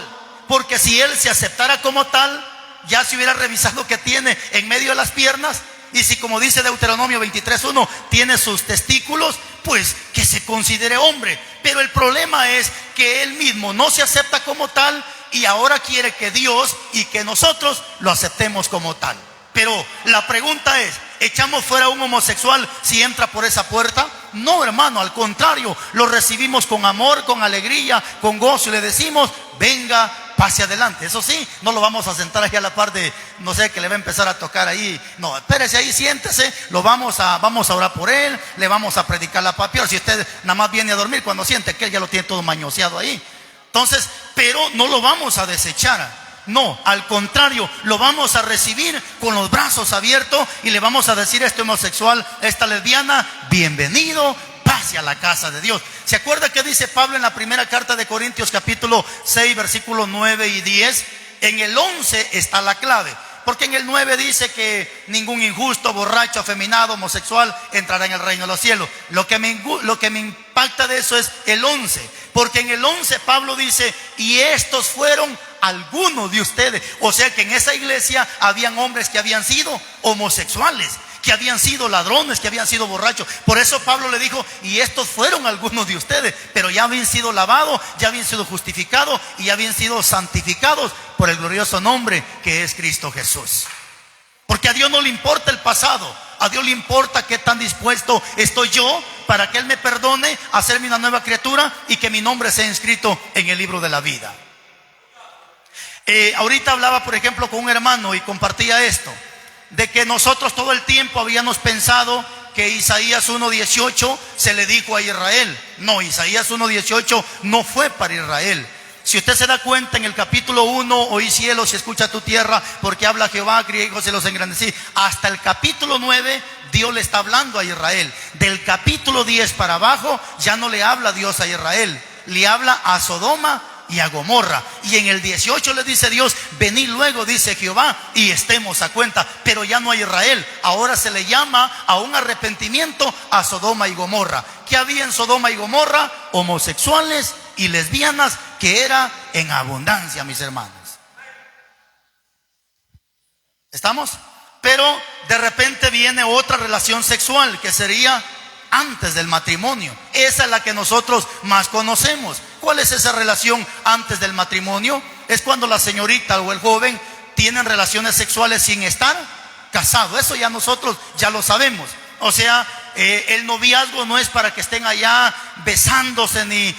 Porque si él se aceptara como tal, ya se hubiera revisado que tiene en medio de las piernas. Y si, como dice Deuteronomio 23:1, tiene sus testículos, pues que se considere hombre. Pero el problema es que él mismo no se acepta como tal y ahora quiere que Dios y que nosotros lo aceptemos como tal. Pero la pregunta es: ¿echamos fuera a un homosexual si entra por esa puerta? No, hermano, al contrario, lo recibimos con amor, con alegría, con gozo y le decimos: venga, pase adelante. Eso sí, no lo vamos a sentar aquí a la par de, no sé, que le va a empezar a tocar ahí. No, espérese ahí, siéntese, vamos a orar por él, le vamos a predicar la palabra. Si usted nada más viene a dormir, cuando siente que él ya lo tiene todo mañoseado ahí. Entonces, pero no lo vamos a desechar. No, al contrario, lo vamos a recibir con los brazos abiertos y le vamos a decir a este homosexual, a esta lesbiana: bienvenido, pase a la casa de Dios. ¿Se acuerda que dice Pablo en la primera carta de Corintios capítulo 6 versículos 9 y 10? En el 11 está la clave, porque en el 9 dice que ningún injusto, borracho, afeminado, homosexual entrará en el reino de los cielos. Lo que me impacta de eso es el 11, porque en el 11 Pablo dice: y estos fueron algunos de ustedes. O sea que en esa iglesia habían hombres que habían sido homosexuales, que habían sido ladrones, que habían sido borrachos. Por eso Pablo le dijo: y estos fueron algunos de ustedes, pero ya habían sido lavados, ya habían sido justificados y ya habían sido santificados por el glorioso nombre que es Cristo Jesús. Porque a Dios no le importa el pasado, a Dios le importa qué tan dispuesto estoy yo para que Él me perdone, hacerme una nueva criatura y que mi nombre sea inscrito en el libro de la vida. Ahorita hablaba, por ejemplo, con un hermano y compartía esto, de que nosotros todo el tiempo habíamos pensado que Isaías 1:18 se le dijo a Israel. No, Isaías 1:18 no fue para Israel. Si usted se da cuenta, en el capítulo 1, oí cielos y escucha tu tierra, porque habla Jehová, griegos se los engrandecí. Hasta el capítulo 9, Dios le está hablando a Israel. Del capítulo 10 para abajo, ya no le habla Dios a Israel, le habla a Sodoma y a Gomorra. Y en el 18 le dice Dios: venid luego, dice Jehová, y estemos a cuenta. Pero ya no a Israel, ahora se le llama a un arrepentimiento a Sodoma y Gomorra. ¿Qué había en Sodoma y Gomorra? Homosexuales y lesbianas, que era en abundancia, mis hermanos. ¿Estamos? Pero de repente viene otra relación sexual que sería antes del matrimonio. Esa es la que nosotros más conocemos. ¿Cuál es esa relación antes del matrimonio? Es cuando la señorita o el joven tienen relaciones sexuales sin estar casado. Eso ya nosotros ya lo sabemos. O sea, el noviazgo no es para que estén allá besándose ni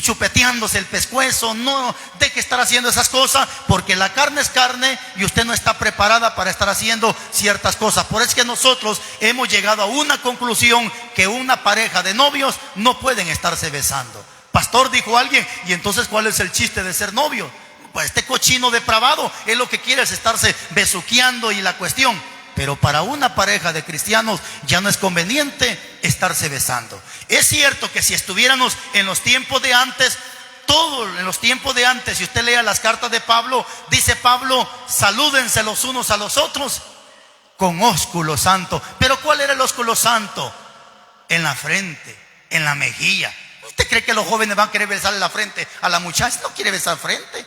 chupeteándose el pescuezo. No deje estar haciendo esas cosas, porque la carne es carne y usted no está preparada para estar haciendo ciertas cosas. Por eso es que nosotros hemos llegado a una conclusión, que una pareja de novios no pueden estarse besando. Pastor, dijo alguien, y entonces ¿cuál es el chiste de ser novio? Pues este cochino depravado es lo que quiere, es estarse besuqueando y la cuestión. Pero para una pareja de cristianos ya no es conveniente estarse besando. Es cierto que si estuviéramos en los tiempos de antes, en los tiempos de antes, si usted lea las cartas de Pablo, dice Pablo, salúdense los unos a los otros con ósculo santo. Pero ¿cuál era el ósculo santo? En la frente, en la mejilla. ¿Usted cree que los jóvenes van a querer besarle la frente a la muchacha? No quiere besar frente.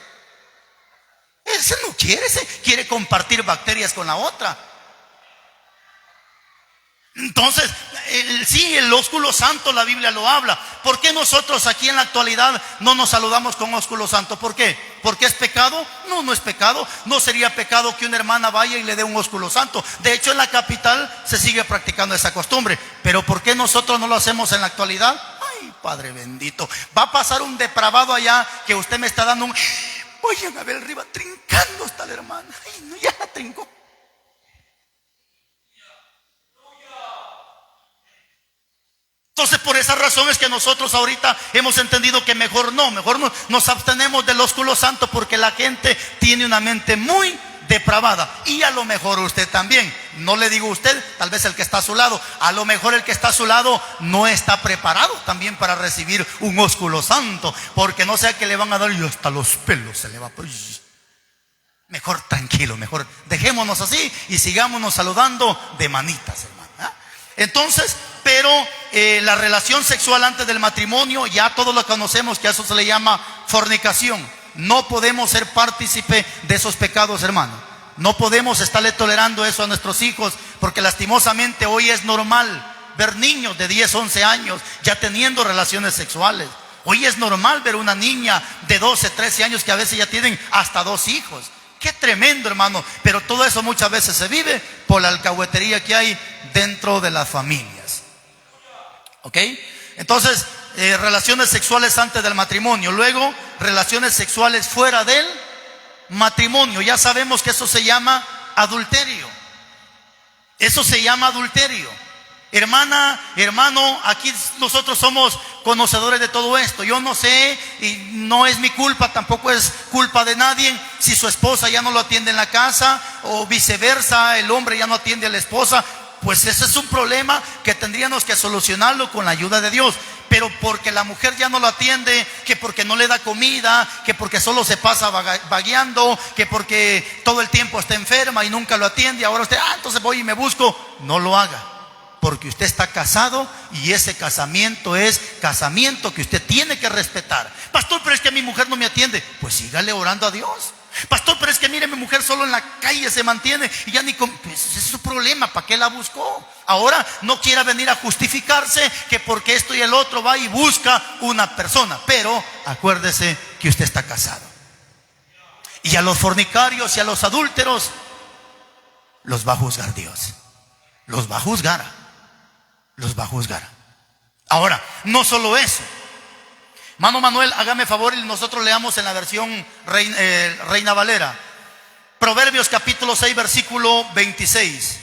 Ese no quiere, ese quiere compartir bacterias con la otra. Entonces, sí, el ósculo santo la Biblia lo habla. ¿Por qué nosotros aquí en la actualidad no nos saludamos con ósculo santo? ¿Por qué? ¿Porque es pecado? No, no es pecado. No sería pecado que una hermana vaya y le dé un ósculo santo. De hecho, en la capital se sigue practicando esa costumbre. Pero ¿por qué nosotros no lo hacemos en la actualidad? Ay, Padre bendito, va a pasar un depravado allá que usted me está dando un... Oigan, a ver arriba, trincando está la hermana. Ay, no, ya la trincó. Entonces, por esa razón es que nosotros ahorita hemos entendido que mejor no nos abstenemos del ósculo santo, porque la gente tiene una mente muy depravada. Y a lo mejor usted también, no le digo usted, tal vez el que está a su lado, a lo mejor el que está a su lado no está preparado también para recibir un ósculo santo, porque no sea que le van a dar y hasta los pelos se le va. Mejor tranquilo, mejor dejémonos así y sigámonos saludando de manitas, hermano. Entonces, pero la relación sexual antes del matrimonio, ya todos lo conocemos, que a eso se le llama fornicación. No podemos ser partícipe de esos pecados, hermano. No podemos estarle tolerando eso a nuestros hijos, porque lastimosamente hoy es normal ver niños de 10, 11 años ya teniendo relaciones sexuales. Hoy es normal ver una niña de 12, 13 años que a veces ya tienen hasta 2 hijos. Qué tremendo, hermano. Pero todo eso muchas veces se vive por la alcahuetería que hay dentro de las familias. ¿Ok? Entonces, relaciones sexuales antes del matrimonio. Luego, relaciones sexuales fuera del matrimonio. Ya sabemos que eso se llama adulterio. Eso se llama adulterio. Hermana, hermano, aquí nosotros somos conocedores de todo esto. Yo no sé, y no es mi culpa, tampoco es culpa de nadie, si su esposa ya no lo atiende en la casa, o viceversa, el hombre ya no atiende a la esposa. Pues ese es un problema que tendríamos que solucionarlo con la ayuda de Dios. Pero porque la mujer ya no lo atiende, que porque no le da comida, que porque solo se pasa vagueando, que porque todo el tiempo está enferma y nunca lo atiende, ahora usted, entonces voy y me busco. No lo haga, porque usted está casado y ese casamiento es casamiento que usted tiene que respetar. Pastor, pero es que mi mujer no me atiende. Pues sígale orando a Dios. Pastor, pero es que mire, mi mujer solo en la calle se mantiene y ya ni pues ese es su problema. ¿Para qué la buscó? Ahora no quiera venir a justificarse que porque esto y el otro va y busca una persona. Pero acuérdese que usted está casado. Y a los fornicarios y a los adúlteros los va a juzgar Dios. Los va a juzgar. Los va a juzgar. Ahora, no solo eso. Mano Manuel, hágame favor y nosotros leamos en la versión Reina Valera. Proverbios capítulo 6, versículo 26.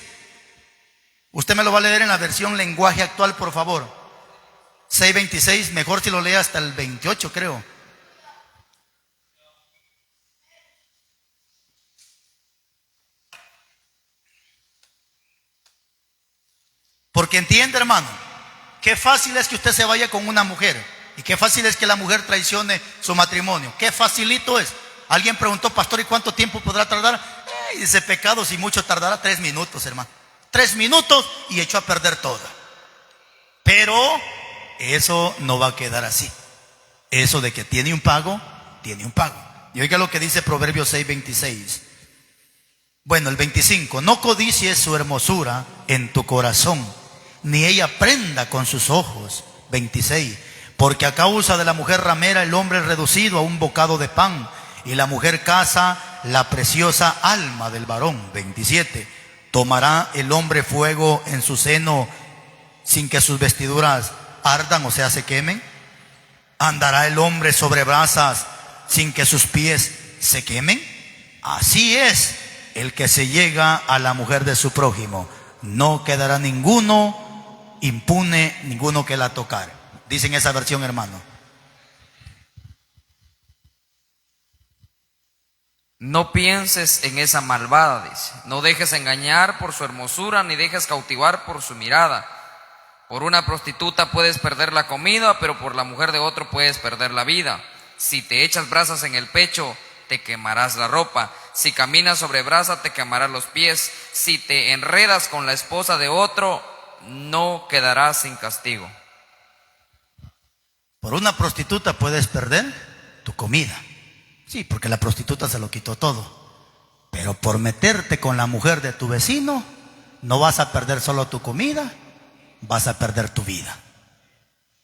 Usted me lo va a leer en la versión lenguaje actual, por favor. 6:26, mejor si lo lee hasta el 28, creo. Porque entiende, hermano, qué fácil es que usted se vaya con una mujer. Y qué fácil es que la mujer traicione su matrimonio. Qué facilito es. Alguien preguntó, pastor, ¿y cuánto tiempo podrá tardar? Dice, pecado, si mucho tardará 3 minutos, hermano. 3 minutos y echó a perder todo. Pero eso no va a quedar así. Eso de que tiene un pago, tiene un pago. Y oiga lo que dice Proverbios 6:26. Bueno, el 25. No codicies su hermosura en tu corazón, ni ella prenda con sus ojos. 26. Porque a causa de la mujer ramera el hombre es reducido a un bocado de pan, y la mujer caza la preciosa alma del varón. 27. Tomará el hombre fuego en su seno sin que sus vestiduras ardan, o sea, se quemen? ¿Andará el hombre sobre brasas sin que sus pies se quemen? Así es el que se llega a la mujer de su prójimo. No quedará ninguno impune, ninguno que la tocar. Dicen esa versión, hermano. No pienses en esa malvada, dice. No dejes engañar por su hermosura, ni dejes cautivar por su mirada. Por una prostituta puedes perder la comida, pero por la mujer de otro puedes perder la vida. Si te echas brasas en el pecho, te quemarás la ropa. Si caminas sobre brasa, te quemarás los pies. Si te enredas con la esposa de otro, no quedarás sin castigo. Por una prostituta puedes perder tu comida. Sí, porque la prostituta se lo quitó todo. Pero por meterte con la mujer de tu vecino, no vas a perder solo tu comida, vas a perder tu vida.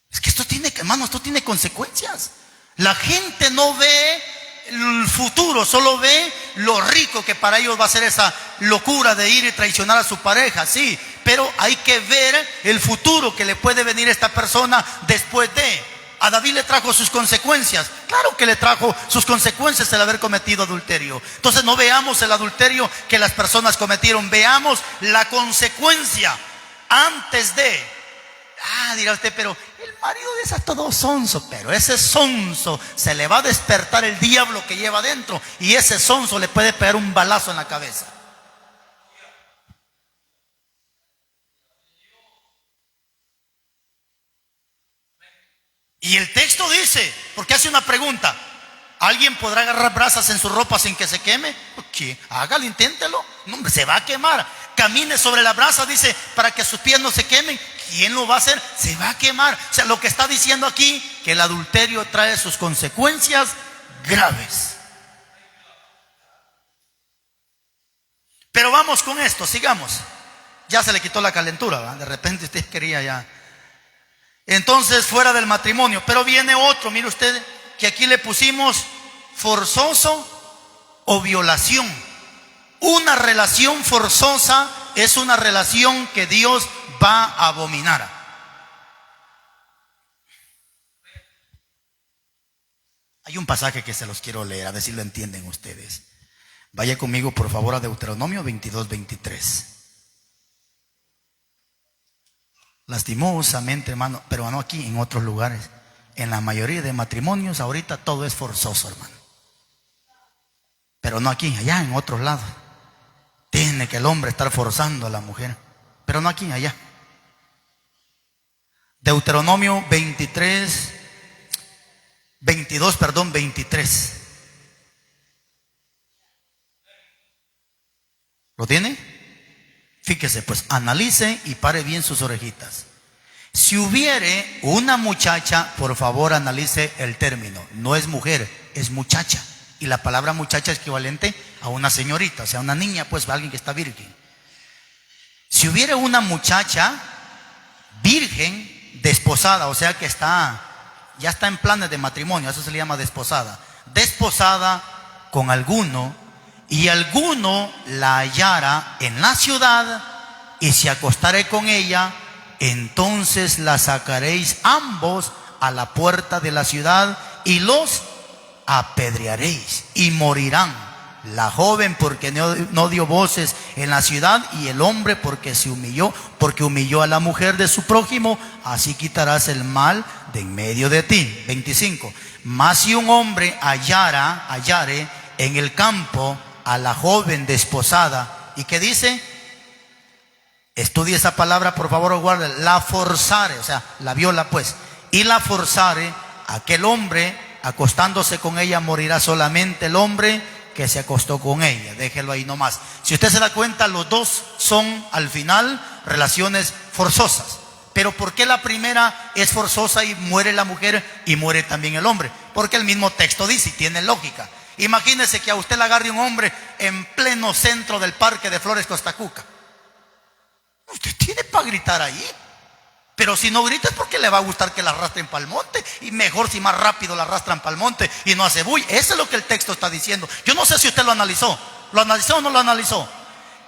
Es que esto tiene, hermano, esto tiene consecuencias. La gente no ve el futuro, solo ve lo rico que para ellos va a ser esa locura de ir y traicionar a su pareja, sí, pero hay que ver el futuro que le puede venir a esta persona después de. A David le trajo sus consecuencias. Claro que le trajo sus consecuencias el haber cometido adulterio. Entonces no veamos el adulterio que las personas cometieron, veamos la consecuencia antes de. Dirá usted, pero el marido de esa es todo sonso. Pero ese sonso se le va a despertar el diablo que lleva adentro, y ese sonso le puede pegar un balazo en la cabeza. Y el texto dice, porque hace una pregunta: ¿alguien podrá agarrar brasas en su ropa sin que se queme? ¿Qué? Hágalo, inténtelo. No, se va a quemar. Camine sobre la brasa, dice, para que sus pies no se quemen. ¿Quién lo va a hacer? Se va a quemar. O sea, lo que está diciendo aquí, que el adulterio trae sus consecuencias graves. Pero vamos con esto, sigamos. Ya se le quitó la calentura, ¿verdad? De repente usted quería ya. Entonces, fuera del matrimonio. Pero viene otro, mire usted, que aquí le pusimos forzoso o violación. Una relación forzosa es una relación que Dios va a abominar. Hay un pasaje que se los quiero leer, a ver si lo entienden ustedes. Vaya conmigo, por favor, a Deuteronomio 22:23. Lastimosamente, hermano, pero no aquí, en otros lugares, en la mayoría de matrimonios ahorita todo es forzoso, hermano. Pero no aquí, allá en otros lados. Tiene que el hombre estar forzando a la mujer, pero no aquí, allá. Deuteronomio 23. ¿Lo tiene? Fíjese, pues, analice y pare bien sus orejitas. Si hubiere una muchacha, por favor analice el término. No es mujer, es muchacha. Y la palabra muchacha es equivalente a una señorita, o sea, una niña, pues, alguien que está virgen. Si hubiere una muchacha virgen, desposada, o sea que ya está en planes de matrimonio, eso se le llama desposada. Desposada con alguno, y alguno la hallara en la ciudad y se acostare con ella, entonces la sacaréis ambos a la puerta de la ciudad y los apedrearéis y morirán. La joven porque no dio voces en la ciudad, y el hombre porque humilló a la mujer de su prójimo, así quitarás el mal de en medio de ti. 25. Mas si un hombre hallare en el campo a la joven desposada, ¿y qué dice? Estudie esa palabra, por favor, guarde. La forzare, o sea, la viola, pues. Y la forzare, aquel hombre acostándose con ella, morirá solamente el hombre que se acostó con ella. Déjelo ahí nomás. Si usted se da cuenta, los dos son al final relaciones forzosas. Pero ¿por qué la primera es forzosa y muere la mujer y muere también el hombre? Porque el mismo texto dice, y tiene lógica. Imagínese que a usted le agarre un hombre en pleno centro del Parque de Flores Costacuca. Usted tiene para gritar ahí. Pero si no grita es porque le va a gustar que la arrastren para el monte. Y mejor si más rápido la arrastran para el monte y no hace bulla. Eso es lo que el texto está diciendo. Yo no sé si usted lo analizó. ¿Lo analizó o no lo analizó?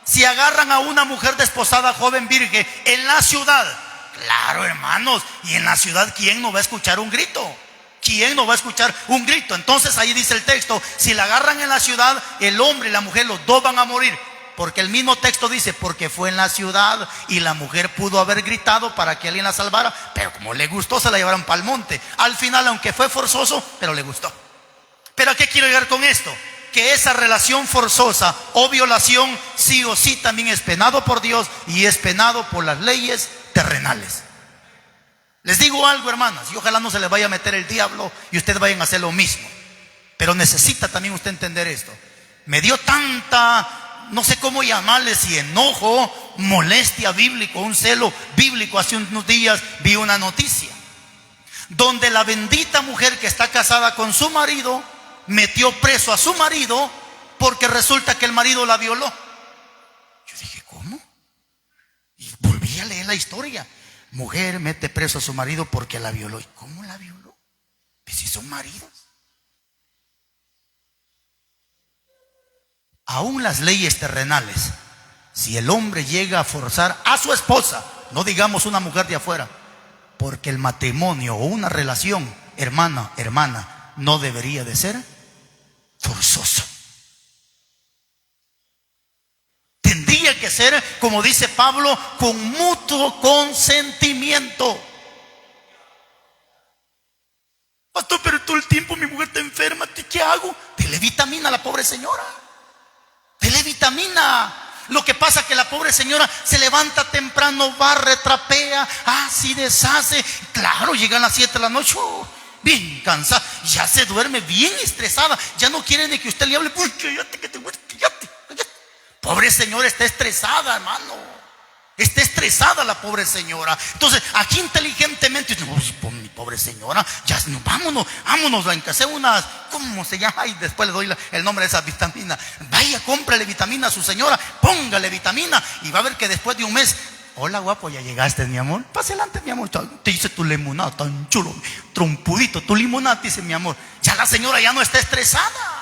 Si agarran a una mujer desposada, joven, virgen, en la ciudad, Claro, hermanos. Y en la ciudad, ¿quién no va a escuchar un grito? ¿Quién no va a escuchar un grito? Entonces ahí dice el texto, si la agarran en la ciudad, el hombre y la mujer, los dos van a morir. Porque el mismo texto dice, porque fue en la ciudad y la mujer pudo haber gritado para que alguien la salvara, pero como le gustó, se la llevaron para el monte. Al final, aunque fue forzoso, pero le gustó. ¿Pero a qué quiero llegar con esto? Que esa relación forzosa o violación sí o sí también es penado por Dios y es penado por las leyes terrenales. Les digo algo, hermanas, y ojalá no se les vaya a meter el diablo y ustedes vayan a hacer lo mismo. Pero necesita también usted entender esto. Me dio tanta, no sé cómo llamarle, si enojo, molestia bíblico, un celo bíblico. Hace unos días vi una noticia donde la bendita mujer que está casada con su marido metió preso a su marido porque resulta que el marido la violó. Yo dije, ¿cómo? Y volví a leer la historia. Mujer mete preso a su marido porque la violó. ¿Y cómo la violó? Pues si son maridos. Aún las leyes terrenales, si el hombre llega a forzar a su esposa, no digamos una mujer de afuera, porque el matrimonio o una relación, hermana, no debería de ser forzoso. Tendría que ser, como dice Pablo, con mutuo consentimiento. Pastor, pero todo el tiempo mi mujer está enferma, ¿qué hago? Dele vitamina a la pobre señora. Dele vitamina. Lo que pasa es que la pobre señora se levanta temprano, barre, trapea, así deshace. Claro, llegan a las 7 de la noche, bien cansada, ya se duerme bien estresada. Ya no quiere ni que usted le hable. Uy, cállate, que te voy, cállate. Pobre señora está estresada, hermano. Está estresada la pobre señora. Entonces, aquí inteligentemente, mi pobre señora, ya vámonos, la encasé unas, ¿cómo se llama? Y después le doy el nombre de esa vitamina. Vaya, cómprale vitamina a su señora, póngale vitamina, y va a ver que después de un mes, hola guapo, ya llegaste, mi amor. Pase adelante, mi amor. Te hice tu limonada, tan chulo, trompudito, tu limonada, dice mi amor. Ya la señora ya no está estresada.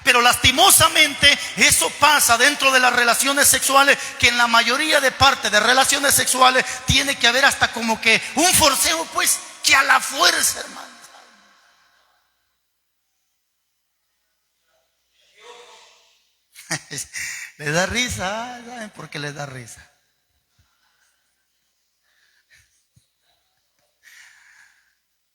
Pero lastimosamente eso pasa dentro de las relaciones sexuales, que en la mayoría de partes de relaciones sexuales tiene que haber hasta como que un forceo, pues, que a la fuerza, hermano. Les da risa, ¿saben por qué les da risa?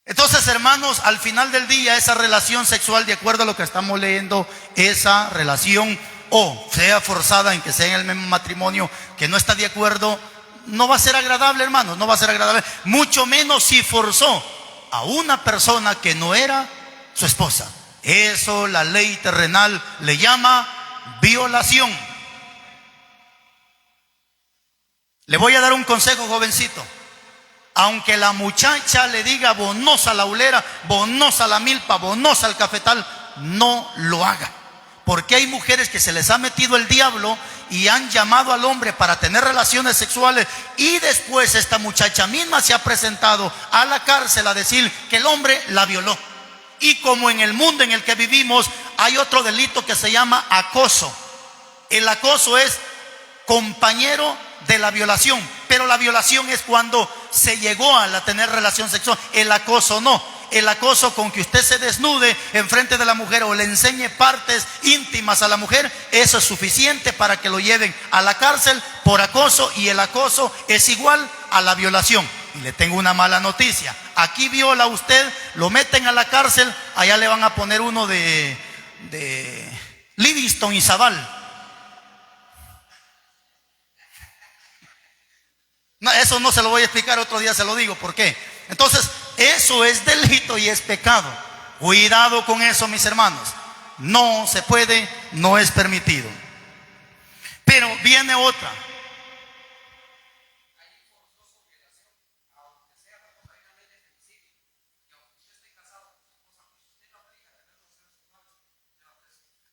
Entonces, hermanos, al final del día, esa relación sexual, de acuerdo a lo que estamos leyendo, esa relación, o sea forzada en que sea en el mismo matrimonio, que no está de acuerdo, no va a ser agradable, hermanos, no va a ser agradable. Mucho menos si forzó a una persona que no era su esposa. Eso la ley terrenal le llama violación. Le voy a dar un consejo, jovencito. Aunque la muchacha le diga bonosa la ulera, bonosa la milpa, bonosa el cafetal, no lo haga. Porque hay mujeres que se les ha metido el diablo y han llamado al hombre para tener relaciones sexuales, y después esta muchacha misma se ha presentado a la cárcel a decir que el hombre la violó. Y como en el mundo en el que vivimos hay otro delito que se llama acoso. El acoso es compañero de la violación, pero la violación es cuando se llegó a tener relación sexual. El acoso no. El acoso, con que usted se desnude enfrente de la mujer o le enseñe partes íntimas a la mujer, eso es suficiente para que lo lleven a la cárcel por acoso, y el acoso es igual a la violación. Y le tengo una mala noticia: aquí viola usted, lo meten a la cárcel, allá le van a poner uno de Livingston y Zaval. No, eso no se lo voy a explicar, otro día se lo digo por qué. Entonces, eso es delito y es pecado. Cuidado con eso, mis hermanos. No se puede, no es permitido. Pero viene otra.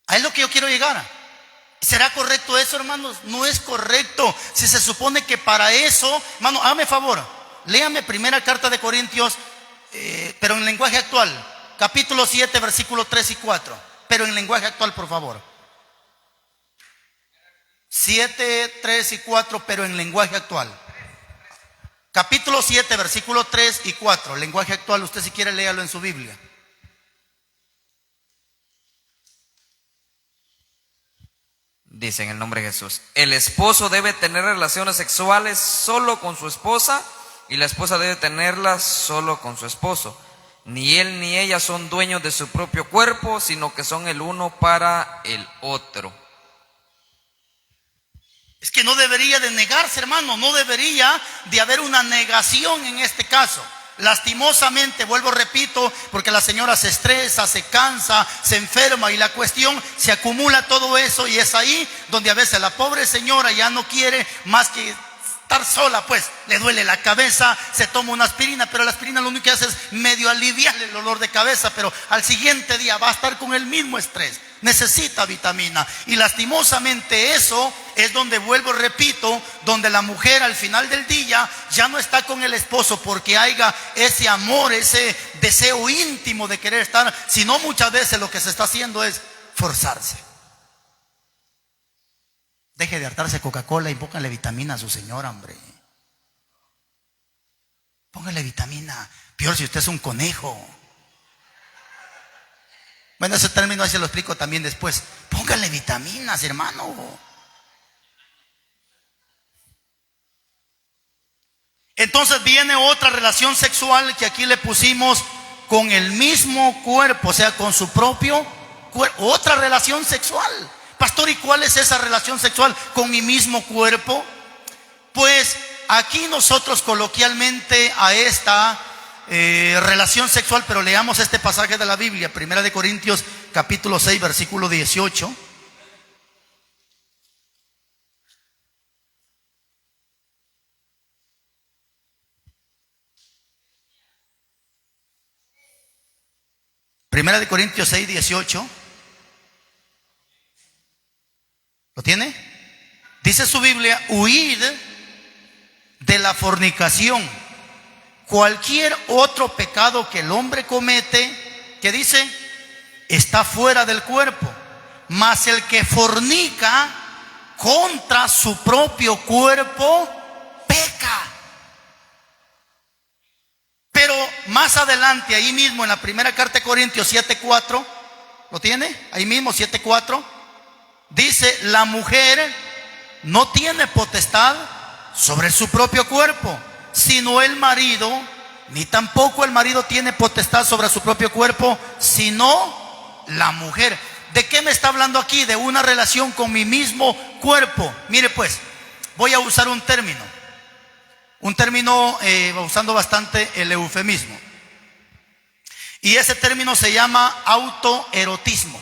Ahí es lo que yo quiero llegar. ¿Será correcto eso, hermanos? No es correcto. Si se supone que para eso, hermano, hágame favor, léame primera carta de Corintios, pero en lenguaje actual, capítulo 7, versículos 3 y 4, pero en lenguaje actual, por favor. 7, 3 y 4, pero en lenguaje actual. Capítulo 7, versículo 3 y 4. Lenguaje actual, usted si quiere léalo en su Biblia. Dice en el nombre de Jesús: el esposo debe tener relaciones sexuales solo con su esposa y la esposa debe tenerlas solo con su esposo. Ni él ni ella son dueños de su propio cuerpo, sino que son el uno para el otro. Es que no debería de negarse, hermano, no debería de haber una negación en este caso. Lastimosamente, vuelvo, repito, porque la señora se estresa, se cansa, se enferma y la cuestión se acumula todo eso, y es ahí donde a veces la pobre señora ya no quiere más que estar sola, pues le duele la cabeza, se toma una aspirina, pero la aspirina lo único que hace es medio aliviarle el dolor de cabeza, pero al siguiente día va a estar con el mismo estrés, necesita vitamina. Y lastimosamente eso es donde, vuelvo, repito, donde la mujer al final del día ya no está con el esposo porque haya ese amor, ese deseo íntimo de querer estar, sino muchas veces lo que se está haciendo es forzarse. Deje de hartarse Coca-Cola y póngale vitamina a su señora, hombre. Póngale vitamina. Peor si usted es un conejo. Bueno, ese término ahí se lo explico también después. Póngale vitaminas, hermano. Entonces viene otra relación sexual que aquí le pusimos con el mismo cuerpo, o sea, con su propio cuerpo. Otra relación sexual. Pastor, ¿y cuál es esa relación sexual con mi mismo cuerpo? Pues aquí nosotros coloquialmente a esta relación sexual, pero leamos este pasaje de la Biblia, 1 Corintios capítulo 6, versículo 18. Primera de Corintios 6, 18. ¿Lo tiene? Dice su Biblia: huid de la fornicación. Cualquier otro pecado que el hombre comete, ¿qué dice? Está fuera del cuerpo. Mas el que fornica contra su propio cuerpo peca. Pero más adelante, ahí mismo en la primera carta de Corintios 7:4, ¿lo tiene? Ahí mismo 7:4. Dice: la mujer no tiene potestad sobre su propio cuerpo, sino el marido, ni tampoco el marido tiene potestad sobre su propio cuerpo, sino la mujer. ¿De qué me está hablando aquí? De una relación con mi mismo cuerpo. Mire pues, voy a usar un término, usando bastante el eufemismo. Y ese término se llama autoerotismo.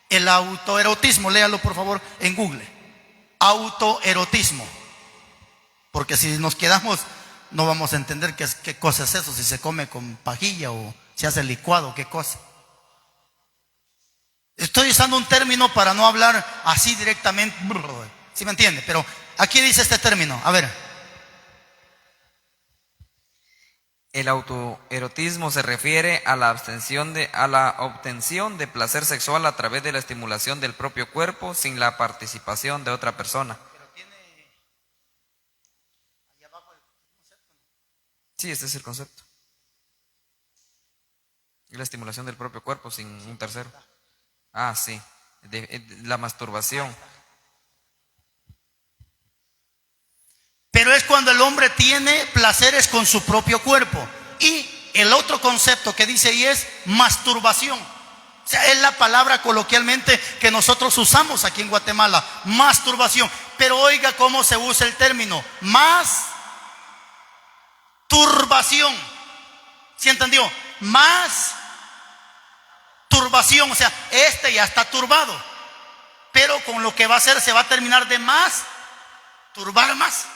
El autoerotismo, léalo por favor en Google. Autoerotismo. Porque si nos quedamos, no vamos a entender qué cosa es eso, si se come con pajilla o se hace licuado, qué cosa. Estoy usando un término para no hablar así directamente, ¿sí me entiende? Pero aquí dice este término, a ver. El autoerotismo se refiere a la obtención de placer sexual a través de la estimulación del propio cuerpo sin la participación de otra persona. Sí, este es el concepto. La estimulación del propio cuerpo sin un tercero. Ah, sí. La masturbación. Pero es cuando el hombre tiene placeres con su propio cuerpo. Y el otro concepto que dice ahí es masturbación. O sea, es la palabra coloquialmente que nosotros usamos aquí en Guatemala, masturbación. Pero oiga cómo se usa el término, masturbación. ¿Sí entendió? Masturbación, o sea, este ya está turbado, pero con lo que va a hacer se va a terminar de turbar más.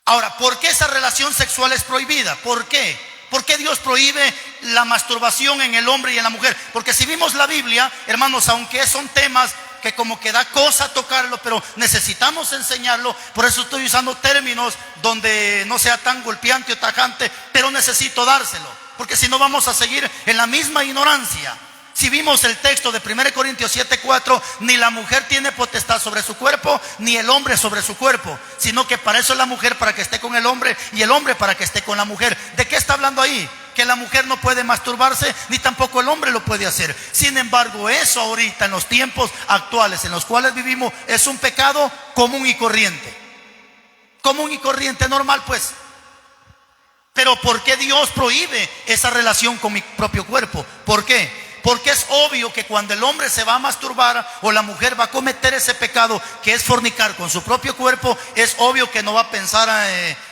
Ahora, ¿por qué esa relación sexual es prohibida? ¿Por qué? ¿Por qué Dios prohíbe la masturbación en el hombre y en la mujer? Porque si vimos la Biblia, hermanos, aunque son temas que como que da cosa tocarlo, pero necesitamos enseñarlo, por eso estoy usando términos donde no sea tan golpeante o tajante, pero necesito dárselo, porque si no vamos a seguir en la misma ignorancia. Si vimos el texto de 1 Corintios 7:4, ni la mujer tiene potestad sobre su cuerpo, ni el hombre sobre su cuerpo, sino que para eso es la mujer, para que esté con el hombre, y el hombre para que esté con la mujer. ¿De qué está hablando ahí? Que la mujer no puede masturbarse, ni tampoco el hombre lo puede hacer. Sin embargo, eso ahorita en los tiempos actuales en los cuales vivimos es un pecado común y corriente. Común y corriente, normal pues. Pero ¿por qué Dios prohíbe esa relación con mi propio cuerpo? ¿Por qué? Porque es obvio que cuando el hombre se va a masturbar o la mujer va a cometer ese pecado que es fornicar con su propio cuerpo, es obvio que no va a pensar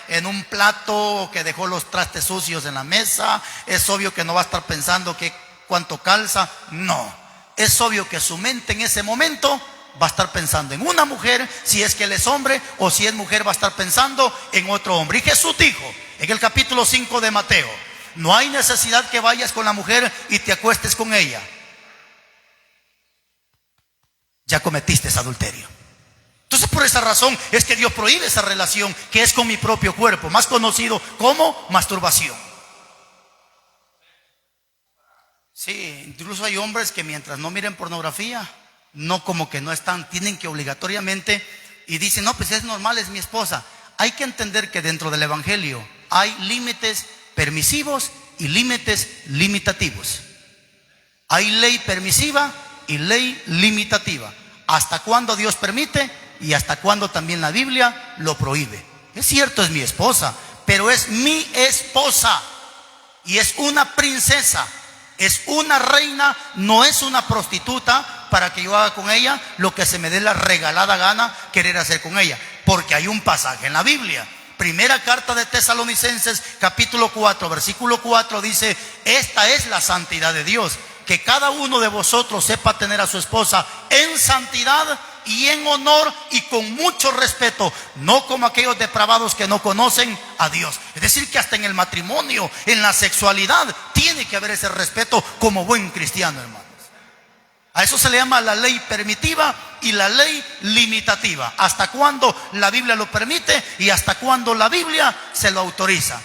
en un plato que dejó los trastes sucios en la mesa. Es obvio que no va a estar pensando que cuánto calza. No, es obvio que su mente en ese momento va a estar pensando en una mujer, si es que él es hombre, o si es mujer va a estar pensando en otro hombre. Y Jesús dijo en el capítulo 5 de Mateo: no hay necesidad que vayas con la mujer y te acuestes con ella. Ya cometiste adulterio. Entonces, por esa razón es que Dios prohíbe esa relación que es con mi propio cuerpo, más conocido como masturbación. Sí, incluso hay hombres que mientras no miren pornografía, no, como que no están, tienen que obligatoriamente, y dicen: no, pues es normal, es mi esposa. Hay que entender que dentro del evangelio hay límites permisivos y límites limitativos. Hay ley permisiva y ley limitativa. Hasta cuándo Dios permite y hasta cuándo también la Biblia lo prohíbe. Es cierto, es mi esposa, pero es mi esposa y es una princesa, es una reina, no es una prostituta para que yo haga con ella lo que se me dé la regalada gana querer hacer con ella. Porque hay un pasaje en la Biblia, primera carta de Tesalonicenses capítulo 4 versículo 4, dice: esta es la santidad de Dios, que cada uno de vosotros sepa tener a su esposa en santidad y en honor y con mucho respeto, no como aquellos depravados que no conocen a Dios. Es decir, que hasta en el matrimonio, en la sexualidad, tiene que haber ese respeto como buen cristiano, hermanos. A eso se le llama la ley permitiva y la ley limitativa. Hasta cuándo la Biblia lo permite y hasta cuándo la Biblia se lo autoriza.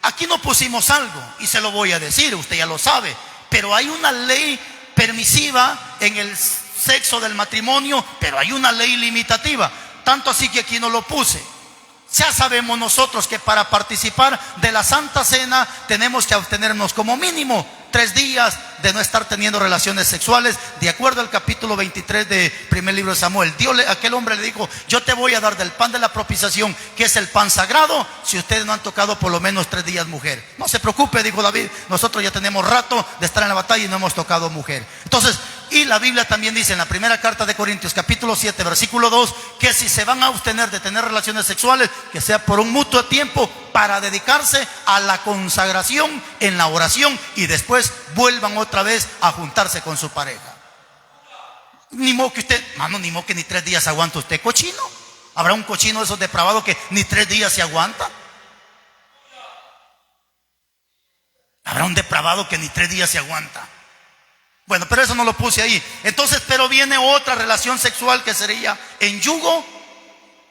Aquí no pusimos algo y se lo voy a decir, usted ya lo sabe, pero hay una ley permisiva en el sexo del matrimonio, pero hay una ley limitativa. Tanto así que aquí no lo puse. Ya sabemos nosotros que para participar de la Santa Cena tenemos que abstenernos como mínimo 3 días de no estar teniendo relaciones sexuales, de acuerdo al capítulo 23 del primer libro de Samuel. Dios, aquel hombre le dijo: yo te voy a dar del pan de la propiciación, que es el pan sagrado, si ustedes no han tocado por lo menos 3 días mujer. No se preocupe, dijo David, nosotros ya tenemos rato de estar en la batalla y no hemos tocado mujer. Entonces, y la Biblia también dice en la primera carta de Corintios capítulo 7 versículo 2, que si se van a abstener de tener relaciones sexuales, que sea por un mutuo tiempo, para dedicarse a la consagración en la oración, y después vuelvan otra vez a juntarse con su pareja. Ni modo que usted, mano, ni modo que ni 3 días aguanta usted, cochino. ¿Habrá un cochino de esos depravados que ni 3 días se aguanta? ¿Habrá un depravado que ni 3 días se aguanta? Bueno, pero eso no lo puse ahí. Entonces, pero viene otra relación sexual que sería en yugo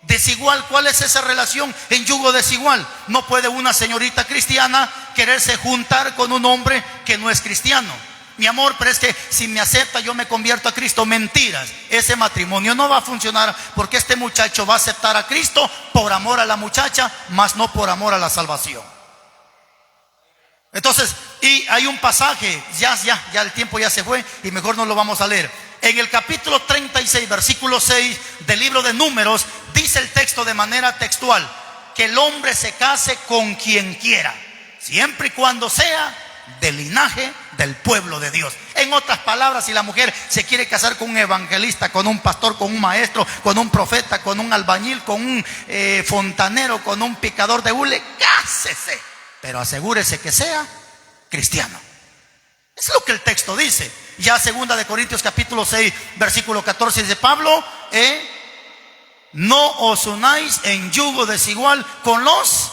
desigual. ¿Cuál es esa relación en yugo desigual? No puede una señorita cristiana quererse juntar con un hombre que no es cristiano. Mi amor, pero es que si me acepta yo me convierto a Cristo. Mentiras. Ese matrimonio no va a funcionar, porque este muchacho va a aceptar a Cristo por amor a la muchacha, más no por amor a la salvación. Entonces, y hay un pasaje, ya el tiempo ya se fue y mejor no lo vamos a leer. En el capítulo 36, versículo 6 del libro de Números, dice el texto de manera textual: que el hombre se case con quien quiera, siempre y cuando sea del linaje del pueblo de Dios. En otras palabras, si la mujer se quiere casar con un evangelista, con un pastor, con un maestro, con un profeta, con un albañil, con un fontanero, con un picador de hule, cásese, pero asegúrese que sea cristiano. Es lo que el texto dice. Ya 2 de Corintios capítulo 6 versículo 14 dice Pablo: no os unáis en yugo desigual con los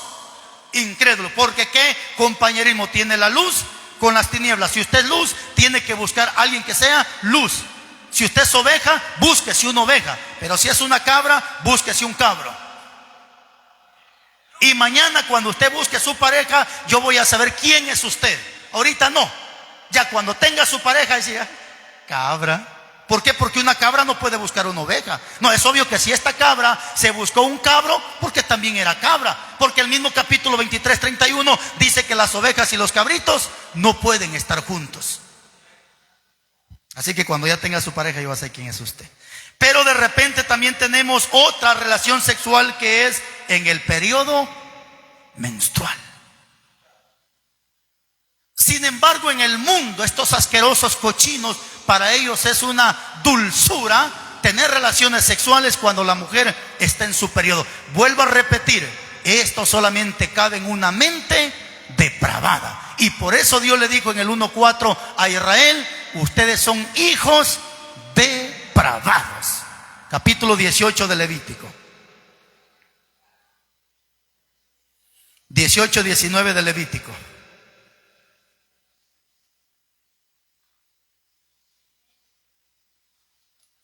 incrédulos, porque ¿qué compañerismo tiene la luz con las tinieblas? Si usted es luz, tiene que buscar a alguien que sea luz. Si usted es oveja, búsquese una oveja, pero si es una cabra, búsquese un cabro. Y mañana cuando usted busque su pareja, yo voy a saber quién es usted. Ahorita no. Ya cuando tenga su pareja, decía, cabra. ¿Por qué? Porque una cabra no puede buscar una oveja. No, es obvio que si esta cabra se buscó un cabro, porque también era cabra. Porque el mismo capítulo 23, 31 dice que las ovejas y los cabritos no pueden estar juntos. Así que cuando ya tenga su pareja, yo voy a saber quién es usted. Pero de repente también tenemos otra relación sexual que es en el periodo menstrual. Sin embargo, en el mundo, estos asquerosos cochinos, para ellos es una dulzura tener relaciones sexuales cuando la mujer está en su periodo. Vuelvo a repetir, esto solamente cabe en una mente depravada. Y por eso Dios le dijo en el 1:4 a Israel: ustedes son hijos depravados. Capítulo 18 de Levítico. 18-19 de Levítico.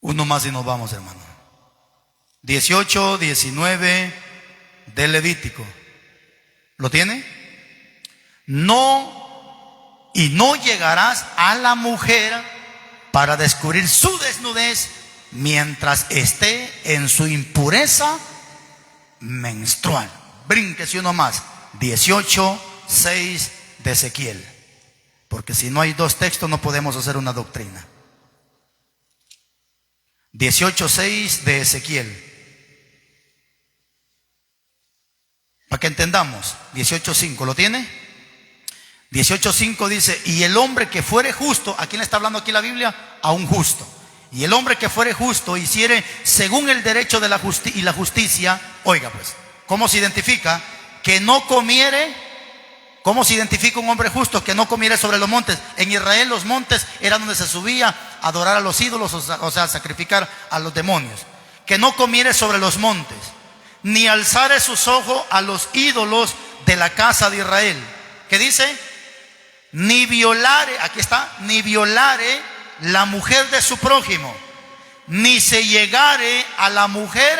Uno más y nos vamos, hermano. 18-19 de Levítico. ¿Lo tiene? No llegarás a la mujer para descubrir su desnudez mientras esté en su impureza menstrual. Brínquese uno más. 18:6 de Ezequiel. Porque si no hay dos textos no podemos hacer una doctrina. 18:6 de Ezequiel. Para que entendamos. 18:5, ¿lo tiene? 18:5 dice: y el hombre que fuere justo, ¿a quién le está hablando aquí la Biblia? A un justo. Y el hombre que fuere justo hiciere según el derecho de la justicia. Oiga pues, ¿cómo se identifica? Que no comiere. ¿Cómo se identifica un hombre justo? Que no comiere sobre los montes. En Israel los montes eran donde se subía a adorar a los ídolos, o sea, a sacrificar a los demonios. Que no comiere sobre los montes, ni alzare sus ojos a los ídolos de la casa de Israel. ¿Qué dice? Ni violare, aquí está, ni violare la mujer de su prójimo, ni se llegare a la mujer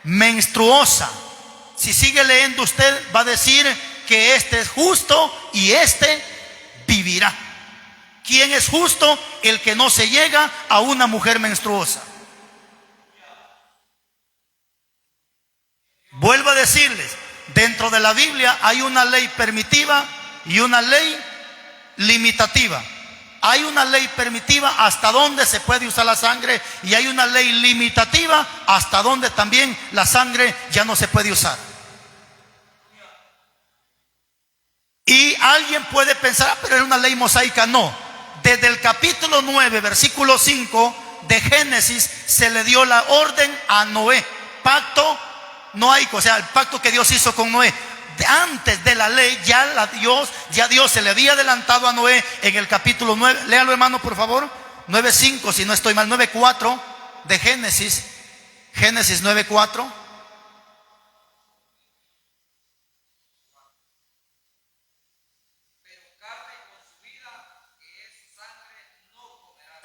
menstruosa. Si sigue leyendo usted va a decir que este es justo y este vivirá. ¿Quién es justo? El que no se llega a una mujer menstruosa. Vuelvo a decirles, dentro de la Biblia hay una ley permitiva y una ley limitativa. Hay una ley permitiva hasta donde se puede usar la sangre, y hay una ley limitativa hasta donde también la sangre ya no se puede usar. Y alguien puede pensar, pero es una ley mosaica. No. Desde el capítulo 9, versículo 5 de Génesis, se le dio la orden a Noé. Pacto noaico, o sea, el pacto que Dios hizo con Noé. Antes de la ley, ya Dios se le había adelantado a Noé en el capítulo 9. Léalo, hermano, por favor. 9:5, si no estoy mal. 9:4 de Génesis. Génesis 9:4.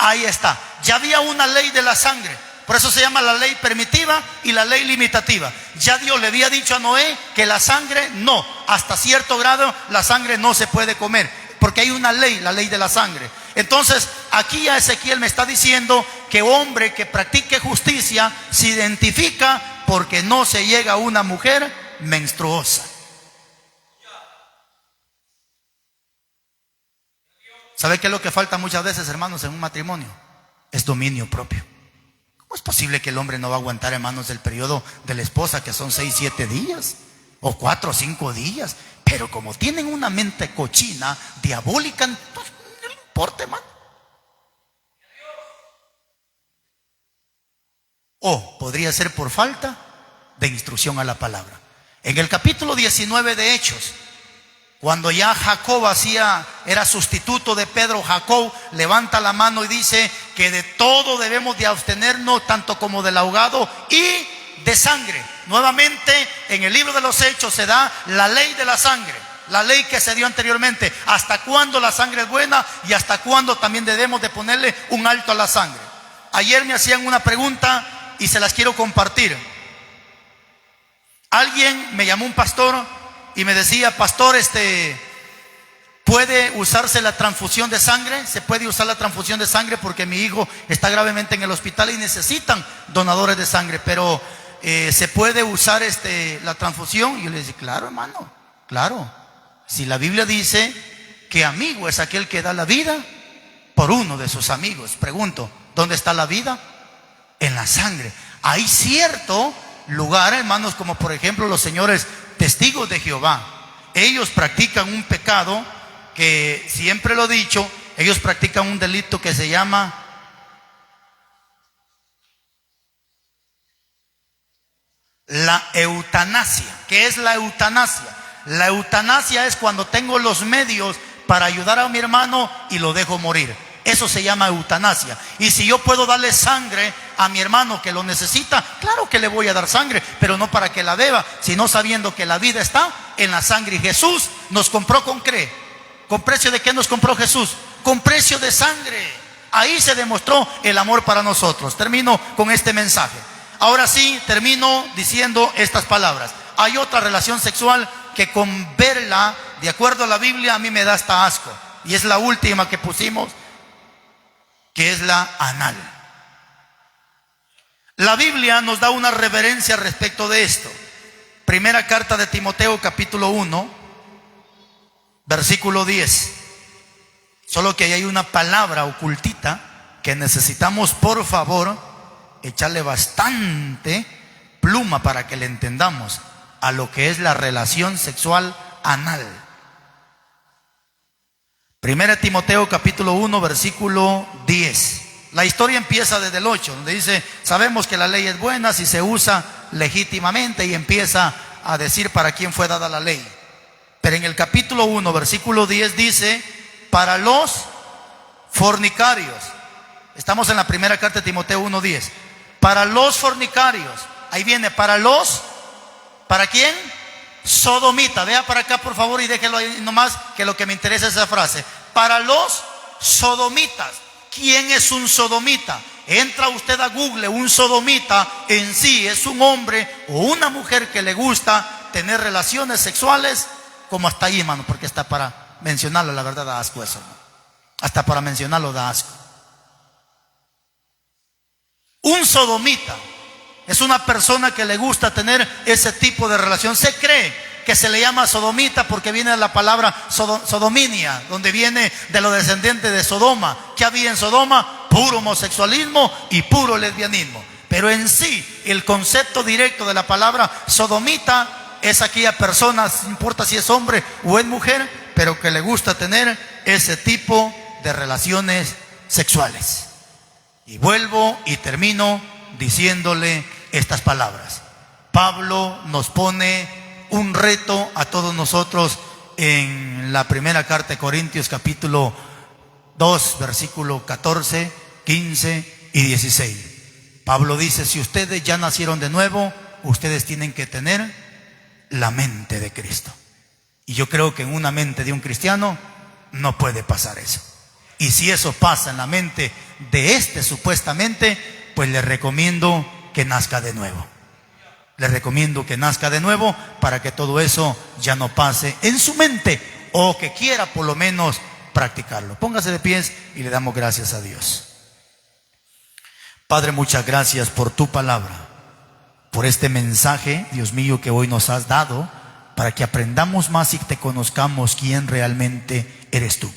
Ahí está. Ya había una ley de la sangre. Por eso se llama la ley permitiva y la ley limitativa. Ya Dios le había dicho a Noé que la sangre no, hasta cierto grado la sangre no se puede comer, porque hay una ley, la ley de la sangre. Entonces aquí ya Ezequiel me está diciendo que hombre que practique justicia se identifica porque no se llega a una mujer menstruosa. ¿Sabe qué es lo que falta muchas veces, hermanos, en un matrimonio? Es dominio propio. ¿Cómo es posible que el hombre no va a aguantar, hermanos, el periodo de la esposa, que son 6, 7 días? O 4 o 5 días. Pero como tienen una mente cochina, diabólica, pues no le importa, hermano. O podría ser por falta de instrucción a la palabra. En el capítulo 19 de Hechos, cuando ya Jacob era sustituto de Pedro, Jacob levanta la mano y dice que de todo debemos de abstenernos, tanto como del ahogado y de sangre. Nuevamente en el libro de los Hechos se da la ley de la sangre, la ley que se dio anteriormente. Hasta cuándo la sangre es buena y hasta cuándo también debemos de ponerle un alto a la sangre. Ayer me hacían una pregunta y se las quiero compartir. Alguien me llamó, un pastor, y me decía: pastor, ¿Puede usarse la transfusión de sangre? Se puede usar la transfusión de sangre porque mi hijo está gravemente en el hospital y necesitan donadores de sangre, pero ¿se puede usar la transfusión? Y yo le dije, claro, hermano, claro. Si la Biblia dice que amigo es aquel que da la vida por uno de sus amigos. Pregunto, ¿dónde está la vida? En la sangre. Hay cierto lugar, hermanos, como por ejemplo los señores testigos de Jehová. Ellos practican un pecado que, siempre lo he dicho, ellos practican un delito que se llama la eutanasia. ¿Qué es la eutanasia? La eutanasia es cuando tengo los medios para ayudar a mi hermano y lo dejo morir. Eso se llama eutanasia. Y si yo puedo darle sangre a mi hermano que lo necesita, claro que le voy a dar sangre, pero no para que la beba, sino sabiendo que la vida está en la sangre. Y Jesús nos compró ¿con qué? ¿Con precio de qué nos compró Jesús? Con precio de sangre. Ahí se demostró el amor para nosotros. Termino con este mensaje. Ahora sí, termino diciendo estas palabras. Hay otra relación sexual que con verla, de acuerdo a la Biblia, a mí me da hasta asco. Y es la última que pusimos, que es la anal. La Biblia nos da una reverencia respecto de esto. Primera carta de Timoteo, capítulo 1, versículo 10. Solo que ahí hay una palabra ocultita que necesitamos, por favor, echarle bastante pluma para que le entendamos a lo que es la relación sexual anal. Primera Timoteo capítulo 1 versículo 10. La historia empieza desde el 8, donde dice: sabemos que la ley es buena si se usa legítimamente, y empieza a decir para quién fue dada la ley. Pero en el capítulo 1 versículo 10 dice: para los fornicarios. Estamos en la primera carta de Timoteo 1:10. Para los fornicarios. Ahí viene, para los, ¿para quién? Sodomita. Vea para acá por favor y déjelo ahí nomás, que lo que me interesa es esa frase. Para los sodomitas. ¿Quién es un sodomita? Entra usted a Google. Un sodomita en sí es un hombre o una mujer que le gusta tener relaciones sexuales, como hasta ahí, hermano, porque hasta para mencionarlo, la verdad, da asco eso, hermano. Hasta para mencionarlo da asco. Un sodomita es una persona que le gusta tener ese tipo de relación. Se cree que se le llama sodomita porque viene de la palabra sodominia, donde viene de los descendientes de Sodoma. ¿Qué había en Sodoma? Puro homosexualismo y puro lesbianismo. Pero en sí, el concepto directo de la palabra sodomita es aquella persona, no importa si es hombre o es mujer, pero que le gusta tener ese tipo de relaciones sexuales. Y vuelvo y termino diciéndole estas palabras. Pablo nos pone un reto a todos nosotros en la primera carta de Corintios capítulo 2 versículo 14, 15 y 16. Pablo dice: si ustedes ya nacieron de nuevo, ustedes tienen que tener la mente de Cristo. Y yo creo que en una mente de un cristiano no puede pasar eso. Y si eso pasa en la mente de supuestamente, pues le recomiendo que nazca de nuevo. Le recomiendo que nazca de nuevo para que todo eso ya no pase en su mente, o que quiera por lo menos practicarlo. Póngase de pies y le damos gracias a Dios. Padre, muchas gracias por tu palabra, por este mensaje, Dios mío, que hoy nos has dado, para que aprendamos más y te conozcamos quién realmente eres tú.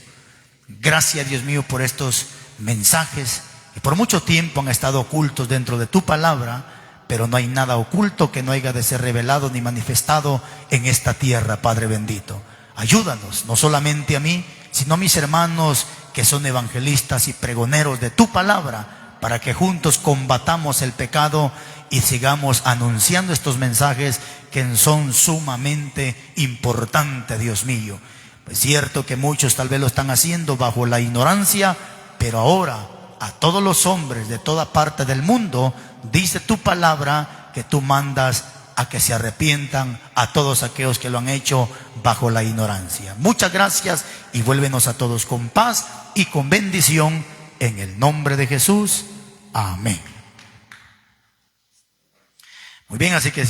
Gracias, Dios mío, por estos mensajes que por mucho tiempo han estado ocultos dentro de tu palabra, pero no hay nada oculto que no haya de ser revelado ni manifestado en esta tierra, Padre bendito. Ayúdanos, no solamente a mí, sino a mis hermanos que son evangelistas y pregoneros de tu palabra, para que juntos combatamos el pecado y sigamos anunciando estos mensajes que son sumamente importantes, Dios mío. Es cierto que muchos tal vez lo están haciendo bajo la ignorancia, pero ahora a todos los hombres de toda parte del mundo, dice tu palabra que tú mandas a que se arrepientan a todos aquellos que lo han hecho bajo la ignorancia. Muchas gracias y vuélvenos a todos con paz y con bendición en el nombre de Jesús. Amén. Muy bien, así que